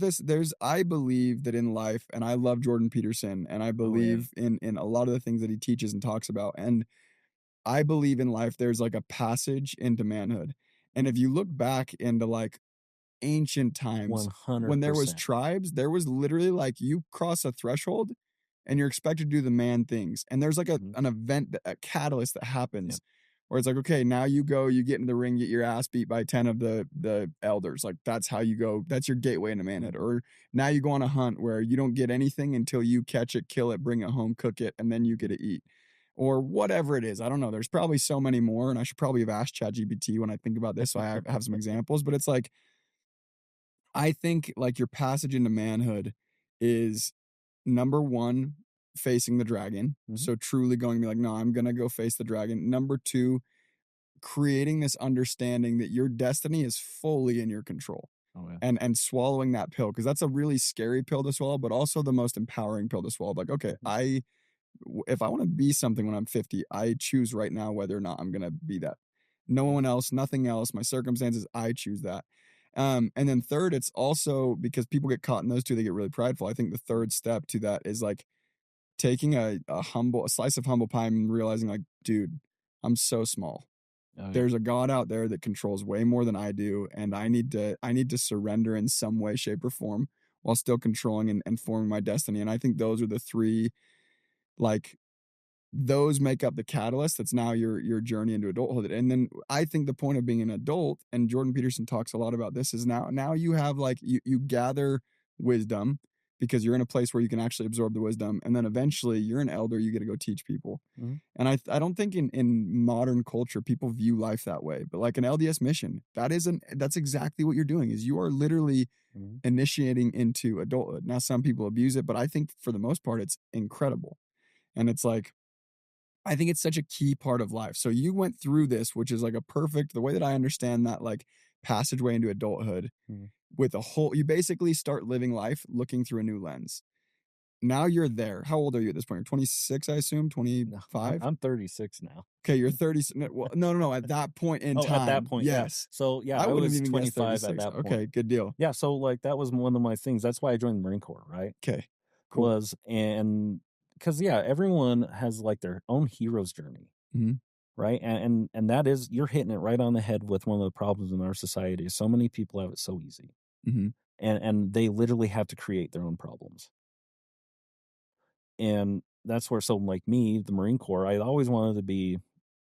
Speaker 6: I believe that in life, and I love Jordan Peterson, and I believe in a lot of the things that he teaches and talks about. And I believe in life there's like a passage into manhood. And if you look back into like ancient times
Speaker 2: 100%.
Speaker 6: when there was tribes, there was literally like you cross a threshold and you're expected to do the man things. And there's like an event, a catalyst that happens where it's like, okay, now you get in the ring, get your ass beat by 10 of the elders. Like that's how you go. That's your gateway into manhood. Or now you go on a hunt where you don't get anything until you catch it, kill it, bring it home, cook it, and then you get to eat. Or whatever it is. I don't know. There's probably so many more. And I should probably have asked ChatGPT when I think about this. So I have some examples, but it's like, I think like your passage into manhood is number one, facing the dragon.
Speaker 2: Mhm.
Speaker 6: So truly going to be like, no, I'm going to go face the dragon. Number two, creating this understanding that your destiny is fully in your control.
Speaker 2: Oh, yeah.
Speaker 6: And swallowing that pill, because that's a really scary pill to swallow, but also the most empowering pill to swallow. Like, okay, if I want to be something when I'm 50, I choose right now whether or not I'm going to be that. No one else, nothing else, my circumstances, I choose that. And then third, it's also because people get caught in those two, they get really prideful. I think the third step to that is like taking a slice of humble pie and realizing like, dude, I'm so small.
Speaker 2: Oh, yeah.
Speaker 6: There's a God out there that controls way more than I do. And I need to surrender in some way, shape, or form while still controlling and forming my destiny. And I think those are the three, like, those make up the catalyst that's now your journey into adulthood. And then I think the point of being an adult, and Jordan Peterson talks a lot about this, is now you have like you gather wisdom because you're in a place where you can actually absorb the wisdom, and then eventually you're an elder, you get to go teach people.
Speaker 2: Mm-hmm.
Speaker 6: And I don't think in modern culture people view life that way, but like an LDS mission, that's exactly what you're doing, is you are literally initiating into adulthood. Now some people abuse it, but I think for the most part it's incredible. And it's like, I think it's such a key part of life. So you went through this, which is like the way that I understand that like passageway into adulthood with you basically start living life looking through a new lens. Now you're there. How old are you at this point? You're 26, I assume, 25?
Speaker 2: I'm 36 now.
Speaker 6: Okay, you're 30. Well, no. At that point in time.
Speaker 2: At that point,
Speaker 6: yes.
Speaker 2: Yeah. So yeah, I
Speaker 6: wouldn't
Speaker 2: was
Speaker 6: even guessed
Speaker 2: 25
Speaker 6: 36.
Speaker 2: at that point.
Speaker 6: Okay, good deal.
Speaker 2: Yeah, so like that was one of my things. That's why I joined the Marine Corps, right?
Speaker 6: Okay, cool.
Speaker 2: Because everyone has like their own hero's journey, right? And that is, you're hitting it right on the head with one of the problems in our society. So many people have it so easy, and they literally have to create their own problems. And that's where, so like me, the Marine Corps, I always wanted to be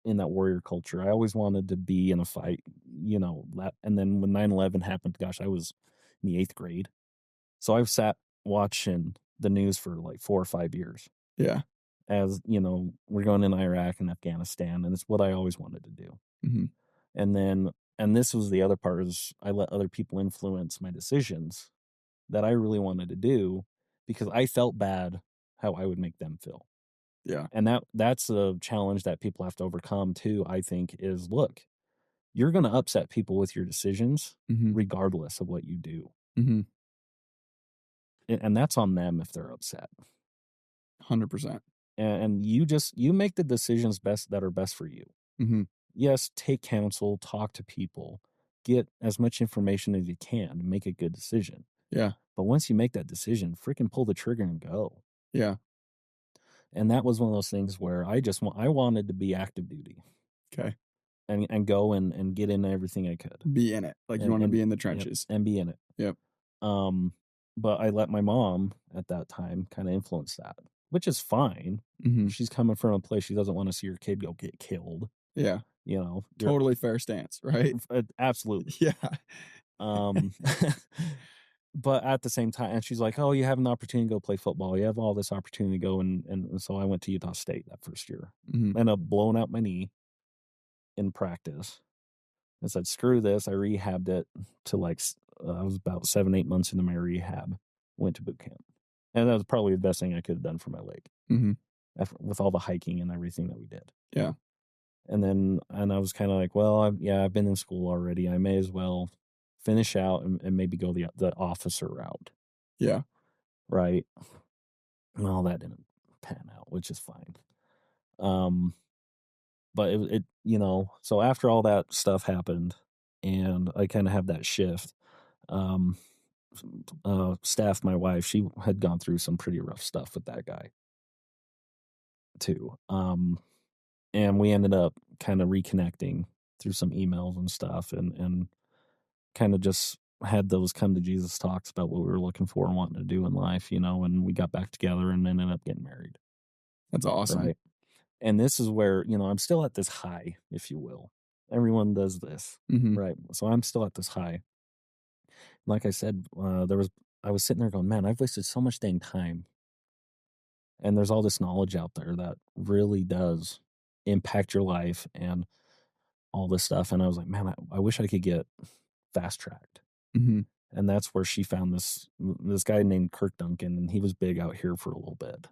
Speaker 2: in that warrior culture. I always wanted to be in a fight, that. And then when 9/11 happened, gosh, I was in the 8th grade. So I've sat watching the news for like 4 or 5 years.
Speaker 6: Yeah.
Speaker 2: As, we're going in Iraq and Afghanistan, and it's what I always wanted to do.
Speaker 6: Mm-hmm.
Speaker 2: And this was the other part, is I let other people influence my decisions that I really wanted to do because I felt bad how I would make them feel.
Speaker 6: Yeah.
Speaker 2: And that's a challenge that people have to overcome too, I think, is look, you're going to upset people with your decisions
Speaker 6: Mm-hmm.
Speaker 2: regardless of what you do.
Speaker 6: Mm-hmm.
Speaker 2: And that's on them if they're upset.
Speaker 6: 100%.
Speaker 2: And you make the decisions that are best for you.
Speaker 6: Mm-hmm.
Speaker 2: Yes, take counsel, talk to people, get as much information as you can to make a good decision.
Speaker 6: Yeah.
Speaker 2: But once you make that decision, freaking pull the trigger and go.
Speaker 6: Yeah.
Speaker 2: And that was one of those things where I wanted to be active duty.
Speaker 6: Okay.
Speaker 2: And go and get in everything I could.
Speaker 6: Be in it. Like you want to be in the trenches.
Speaker 2: And be in it.
Speaker 6: Yep.
Speaker 2: But I let my mom at that time kind of influence that, which is fine.
Speaker 6: Mm-hmm.
Speaker 2: She's coming from a place she doesn't want to see her kid go get killed.
Speaker 6: Yeah. Totally fair stance, right?
Speaker 2: Absolutely.
Speaker 6: Yeah.
Speaker 2: But at the same time, and she's like, oh, you have an opportunity to go play football. You have all this opportunity to go. And so I went to Utah State that first year.
Speaker 6: Mm-hmm.
Speaker 2: Ended up blowing out my knee in practice. I said, screw this. I rehabbed it to I was about 7-8 months into my rehab. Went to boot camp. And that was probably the best thing I could have done for my leg.
Speaker 6: Mm-hmm.
Speaker 2: With all the hiking and everything that we did.
Speaker 6: Yeah.
Speaker 2: And I was kind of like, well, I've been in school already. I may as well finish out and maybe go the officer route.
Speaker 6: Yeah.
Speaker 2: Right. Well, that didn't pan out, which is fine. But it so after all that stuff happened and I kind of have that shift, Steph, my wife, she had gone through some pretty rough stuff with that guy too. And we ended up kind of reconnecting through some emails and stuff and kind of just had those come to Jesus talks about what we were looking for and wanting to do in life, and we got back together and ended up getting married.
Speaker 6: That's awesome.
Speaker 2: Right. And this is where, I'm still at this high, if you will. Everyone does this,
Speaker 6: mm-hmm.
Speaker 2: right? So I'm still at this high. Like I said, I was sitting there going, man, I've wasted so much dang time. And there's all this knowledge out there that really does impact your life and all this stuff. And I was like, man, I wish I could get fast tracked.
Speaker 6: Mm-hmm.
Speaker 2: And that's where she found this guy named Kirk Duncan, and he was big out here for a little bit.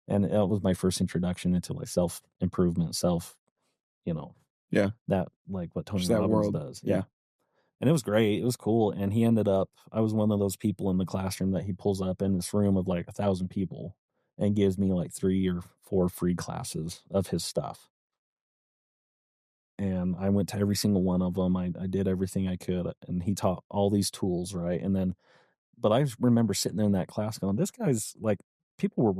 Speaker 2: And that was my first introduction into self improvement,
Speaker 6: yeah,
Speaker 2: that what Tony
Speaker 6: that
Speaker 2: Robbins
Speaker 6: world
Speaker 2: does.
Speaker 6: Yeah.
Speaker 2: And it was great. It was cool. And he ended up, I was one of those people in the classroom that he pulls up in this room of 1,000 people and gives me 3 or 4 free classes of his stuff. And I went to every single one of them. I did everything I could. And he taught all these tools, right? And then, but I remember sitting there in that class going, this guy's people were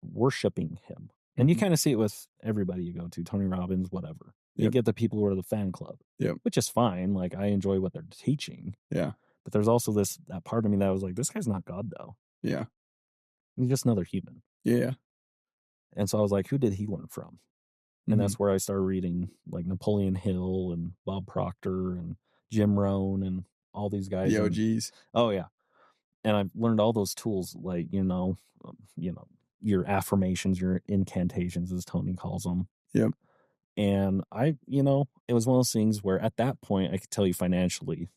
Speaker 2: worshiping him. And you kind of see it with everybody you go to, Tony Robbins, whatever. You get the people who are the fan club, which is fine. I enjoy what they're teaching.
Speaker 6: Yeah.
Speaker 2: But there's also that part of me that was like, this guy's not God, though.
Speaker 6: Yeah.
Speaker 2: He's just another human.
Speaker 6: Yeah.
Speaker 2: And so I was like, who did he learn from? And
Speaker 6: mm-hmm.
Speaker 2: that's where I started reading Napoleon Hill and Bob Proctor and Jim Rohn and all these guys.
Speaker 6: The OGs.
Speaker 2: Oh, yeah. And I've learned all those tools, your affirmations, your incantations, as Tony calls them.
Speaker 6: Yep.
Speaker 2: And it was one of those things where at that point I could tell you financially,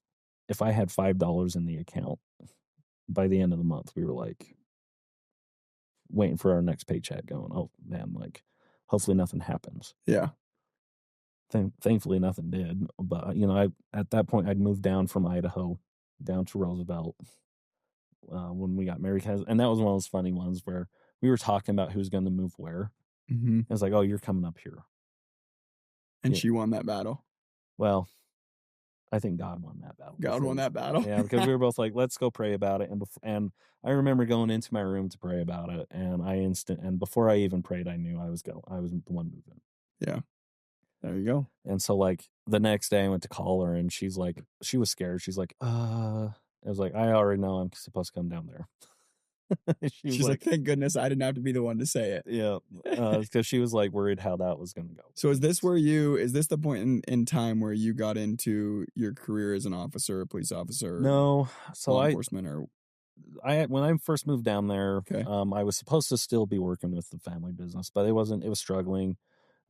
Speaker 2: if I had $5 in the account by the end of the month, we were waiting for our next paycheck going, oh man, hopefully nothing happens.
Speaker 6: Yeah.
Speaker 2: Thankfully nothing did. But, at that point I'd moved down from Idaho down to Roosevelt when we got married. And that was one of those funny ones where we were talking about who's going to move where.
Speaker 6: Mm-hmm.
Speaker 2: It's like, oh, you're coming up here.
Speaker 6: And she won that battle.
Speaker 2: Well, I think God won that battle.
Speaker 6: God won that battle.
Speaker 2: Yeah, because we were both like, let's go pray about it. And I remember going into my room to pray about it. And before I even prayed, I knew I was the one moving.
Speaker 6: Yeah. There you go.
Speaker 2: And so the next day I went to call her and she was scared. She's like, I was like, I already know I'm supposed to come down there. She was
Speaker 6: She's like, thank goodness I didn't have to be the one to say it.
Speaker 2: yeah, because she was like worried how that was going to go.
Speaker 6: So is this the point in time where you got into your career as an officer, a police officer,
Speaker 2: No, so
Speaker 6: law enforcement, or
Speaker 2: when I first moved down there,
Speaker 6: Okay.
Speaker 2: I was supposed to still be working with the family business, but it wasn't. It was struggling.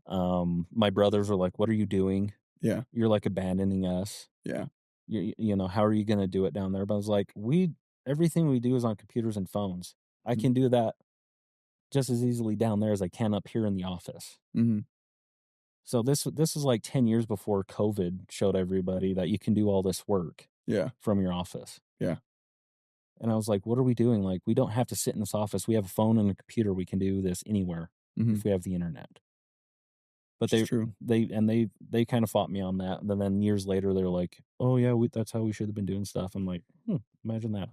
Speaker 2: My brothers were like, "What are you doing?
Speaker 6: Yeah.
Speaker 2: You're like abandoning us.
Speaker 6: Yeah.
Speaker 2: You know, how are you going to do it down there?" But I was like, everything we do is on computers and phones. I can do that just as easily down there as I can up here in the office.
Speaker 6: Mm-hmm.
Speaker 2: So this is like 10 years before COVID showed everybody that you can do all this work from your office.
Speaker 6: Yeah.
Speaker 2: And I was like, what are we doing? Like, we don't have to sit in this office. We have a phone and a computer. We can do this anywhere if we have the internet. But they kind of fought me on that. And then years later, they're like, oh yeah, that's how we should have been doing stuff. I'm like, imagine that.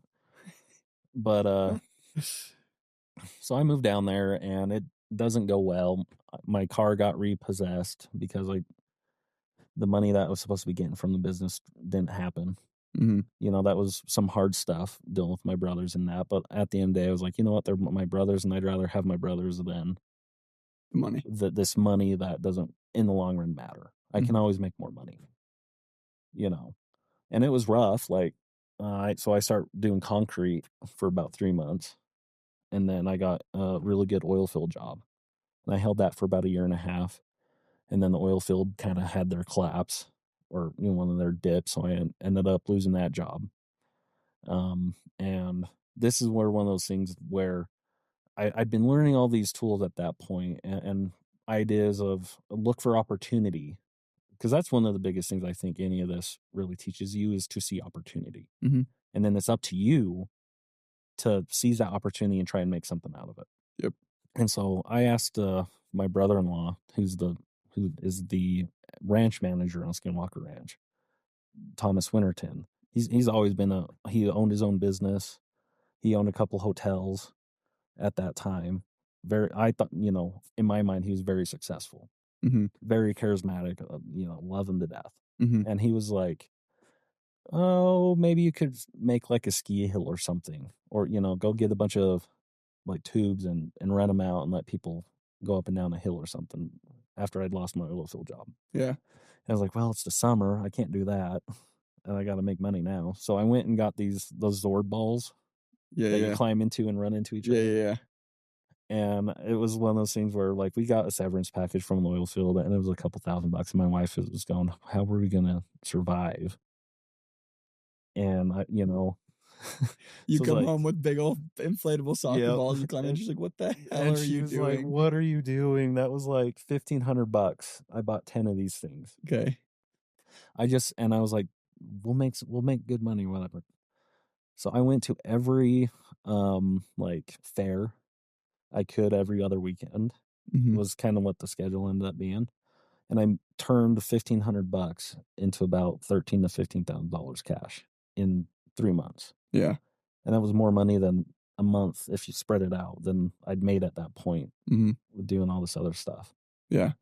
Speaker 2: But so I moved down there and it doesn't go well. My car got repossessed because the money that I was supposed to be getting from the business didn't happen.
Speaker 6: Mm-hmm.
Speaker 2: You know, that was some hard stuff dealing with my brothers and that. But at the end of the day, I was like, you know what? They're my brothers, and I'd rather have my brothers than
Speaker 6: money.
Speaker 2: This money that doesn't, in the long run, matter. I can always make more money. You know, and it was rough. Like, so I started doing concrete for about 3 months, and then I got a really good oil field job, and I held that for about a year and a half, and then the oil field kind of had their collapse, or one of their dips, so I ended up losing that job. And this is where one of those things where I'd been learning all these tools at that point, and ideas of look for opportunity, because that's one of the biggest things I think any of this really teaches you is to see opportunity.
Speaker 6: Mm-hmm.
Speaker 2: And then it's up to you to seize that opportunity and try and make something out of it.
Speaker 6: Yep.
Speaker 2: And so I asked my brother-in-law, who is the ranch manager on Skinwalker Ranch, Thomas Winterton. He's always been he owned his own business. He owned a couple hotels at that time. I thought, in my mind, he was very successful, very charismatic, love him to death. And he was like, oh, maybe you could make like a ski hill or something, or, go get a bunch of like tubes and rent them out and let people go up and down a hill or something after I'd lost my oil field job.
Speaker 6: Yeah.
Speaker 2: And I was like, well, it's the summer. I can't do that. And I got to make money now. So I went and got those Zord balls that you climb into and run into each other.
Speaker 6: Yeah.
Speaker 2: And it was one of those things where, like, we got a severance package from the oil field, and it was a couple $1,000, and my wife was going, how are we going to survive? And
Speaker 6: you
Speaker 2: so
Speaker 6: come home with big old inflatable soccer balls. You climb in, she's like, what the hell are you doing?
Speaker 2: Like, what are you doing? That was like $1,500. I bought 10 of these things.
Speaker 6: Okay.
Speaker 2: I was like, we'll make good money, whatever. So I went to every like fair I could every other weekend. Was kind of what the schedule ended up being, and I turned $1,500 into about $13,000 to $15,000 cash in 3 months.
Speaker 6: Yeah,
Speaker 2: and that was more money than a month if you spread it out than I'd made at that point with doing all this other stuff.
Speaker 6: Yeah,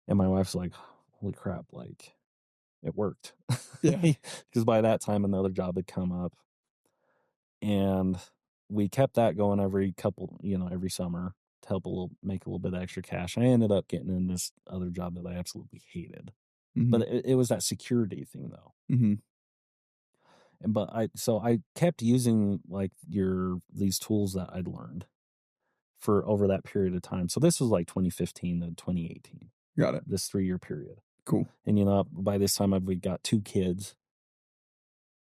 Speaker 2: and my wife's like, "Holy crap! Like, it worked."
Speaker 6: Yeah,
Speaker 2: because by that time another job had come up, and we kept that going every summer to help make a little bit of extra cash. I ended up getting in this other job that I absolutely hated, but it was that security thing though. And I kept using like these tools that I'd learned for over that period of time. So this was like 2015 to 2018.
Speaker 6: Got it.
Speaker 2: This 3-year period.
Speaker 6: Cool.
Speaker 2: And by this time we got 2 kids,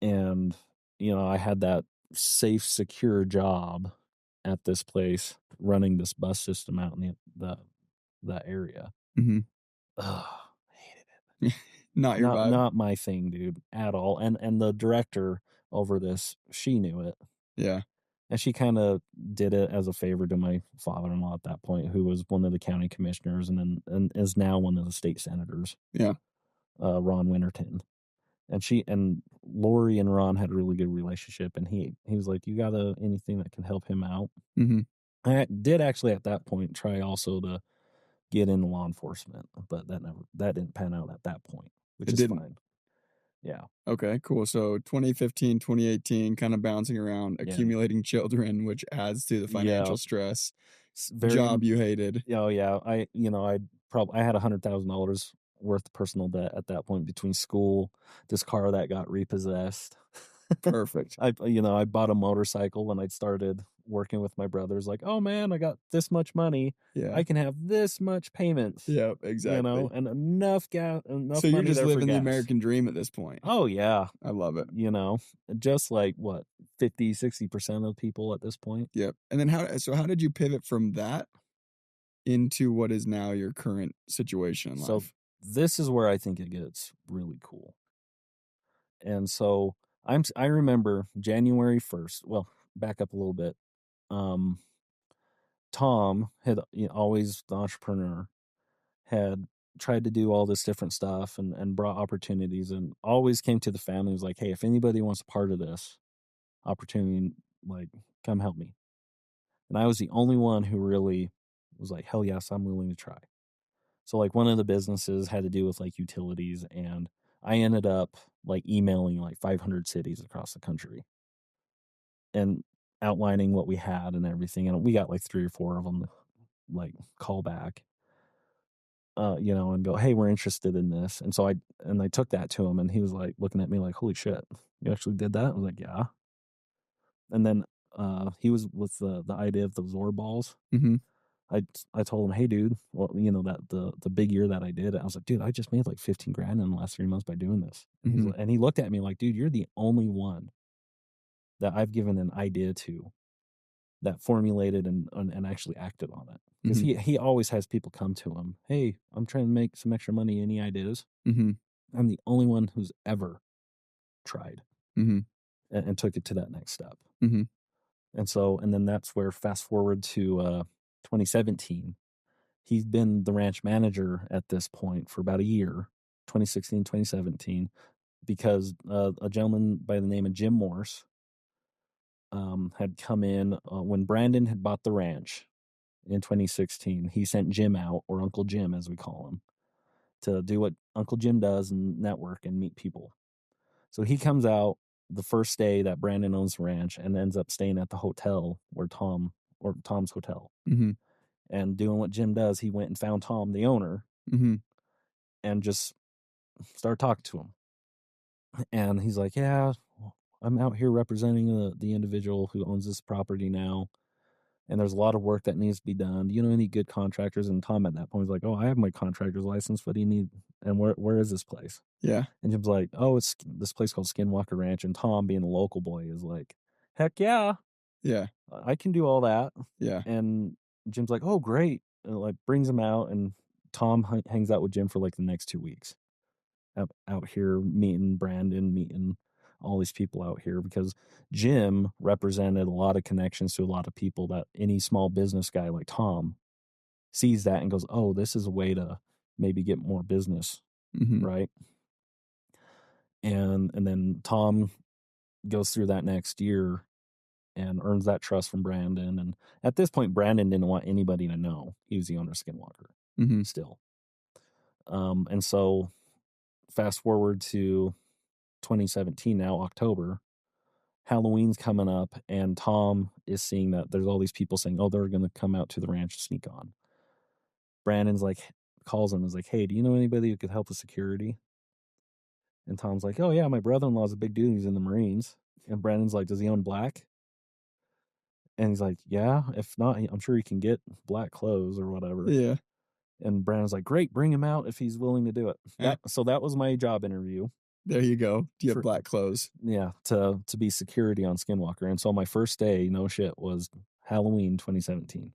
Speaker 2: and I had that safe, secure job at this place running this bus system out in that area.
Speaker 6: Hated it. Not your vibe.
Speaker 2: Not my thing, dude, at all. And the director over this, she knew it.
Speaker 6: Yeah.
Speaker 2: And she kind of did it as a favor to my father-in-law at that point, who was one of the county commissioners and is now one of the state senators.
Speaker 6: Yeah.
Speaker 2: Ron Winterton. And Lori and Ron had a really good relationship, and he was like, you got anything that can help him out? I did actually at that point try also to get into law enforcement, but that didn't pan out at that point, which is fine. Yeah.
Speaker 6: Okay, cool. So 2015, 2018, kind of bouncing around,
Speaker 2: Yeah.
Speaker 6: accumulating children, which adds to the financial
Speaker 2: Yeah.
Speaker 6: stress.
Speaker 2: Very,
Speaker 6: Job you hated.
Speaker 2: oh yeah. I had $100,000 worth of personal debt at that point between school, this car that got repossessed.
Speaker 6: Perfect.
Speaker 2: I bought a motorcycle when I started working with my brothers. Like, oh man, I got this much money.
Speaker 6: Yeah.
Speaker 2: I can have this much payments.
Speaker 6: Yeah, exactly.
Speaker 2: And enough gas, enough
Speaker 6: So you're
Speaker 2: money
Speaker 6: just
Speaker 2: there for
Speaker 6: living the
Speaker 2: gas.
Speaker 6: American dream at this point.
Speaker 2: Oh yeah.
Speaker 6: I love it.
Speaker 2: Just like what 50-60% of people at this point.
Speaker 6: Yep. And then how did you pivot from that into what is now your current situation in life?
Speaker 2: So this is where I think it gets really cool. And so I remember January 1st. Well, back up a little bit. Tom had always the entrepreneur, had tried to do all this different stuff and brought opportunities, and always came to the family, was like, hey, if anybody wants a part of this opportunity, like, come help me. And I was the only one who really was like, hell yes, I'm willing to try. So like one of the businesses had to do with like utilities, and I ended up like emailing like 500 cities across the country and outlining what we had and everything. And we got like 3 or 4 of them like call back, and go, hey, we're interested in this. And so I took that to him, and he was like looking at me like, holy shit, you actually did that? I was like, yeah. And then he was with the idea of the Zor balls.
Speaker 6: Mm-hmm.
Speaker 2: I told him, hey, dude, well, that the big year that I did, I was like, dude, I just made like 15 grand in the last 3 months by doing this.
Speaker 6: Mm-hmm.
Speaker 2: And he looked at me like, dude, you're the only one that I've given an idea to that formulated and actually acted on it. Because he always has people come to him, hey, I'm trying to make some extra money. Any ideas?
Speaker 6: Mm-hmm.
Speaker 2: I'm the only one who's ever tried
Speaker 6: mm-hmm.
Speaker 2: and took it to that next step.
Speaker 6: Mm-hmm.
Speaker 2: And then that's where, fast forward to 2017, he's been the ranch manager at this point for about a year, 2016, 2017, because a gentleman by the name of Jim Morse had come in when Brandon had bought the ranch in 2016. He sent Jim out, or Uncle Jim as we call him, to do what Uncle Jim does and network and meet people. So he comes out the first day that Brandon owns the ranch and ends up staying at the hotel where Tom's hotel.
Speaker 6: Mm-hmm.
Speaker 2: And doing what Jim does, he went and found Tom, the owner,
Speaker 6: mm-hmm.
Speaker 2: and just started talking to him. And he's like, yeah, I'm out here representing the individual who owns this property now, and there's a lot of work that needs to be done. Do you know any good contractors? And Tom at that point was like, oh, I have my contractor's license. What do you need? And where is this place?
Speaker 6: Yeah.
Speaker 2: And Jim's like, oh, it's this place called Skinwalker Ranch. And Tom, being a local boy, is like, heck yeah.
Speaker 6: Yeah.
Speaker 2: I can do all that.
Speaker 6: Yeah.
Speaker 2: And Jim's like, oh, great. And like brings him out, and Tom hangs out with Jim for like the next 2 weeks. Out here meeting Brandon, meeting all these people out here, because Jim represented a lot of connections to a lot of people that any small business guy like Tom sees that and goes, oh, this is a way to maybe get more business.
Speaker 6: Mm-hmm.
Speaker 2: Right. And then Tom goes through that next year and earns that trust from Brandon. And at this point, Brandon didn't want anybody to know he was the owner of Skinwalker
Speaker 6: mm-hmm.
Speaker 2: still. And so fast forward to 2017 now, October, Halloween's coming up, and Tom is seeing that there's all these people saying, oh, they're going to come out to the ranch to sneak on. Brandon's like, calls him, is like, hey, do you know anybody who could help with security? And Tom's like, oh yeah, my brother-in-law's a big dude, he's in the Marines. And Brandon's like, does he own black? And he's like, yeah, if not, I'm sure he can get black clothes or whatever.
Speaker 6: Yeah.
Speaker 2: And Brandon's like, great, bring him out if he's willing to do it. So that was my job interview.
Speaker 6: There you go. Do you have black clothes?
Speaker 2: Yeah, to be security on Skinwalker. And so my first day, no shit, was Halloween 2017.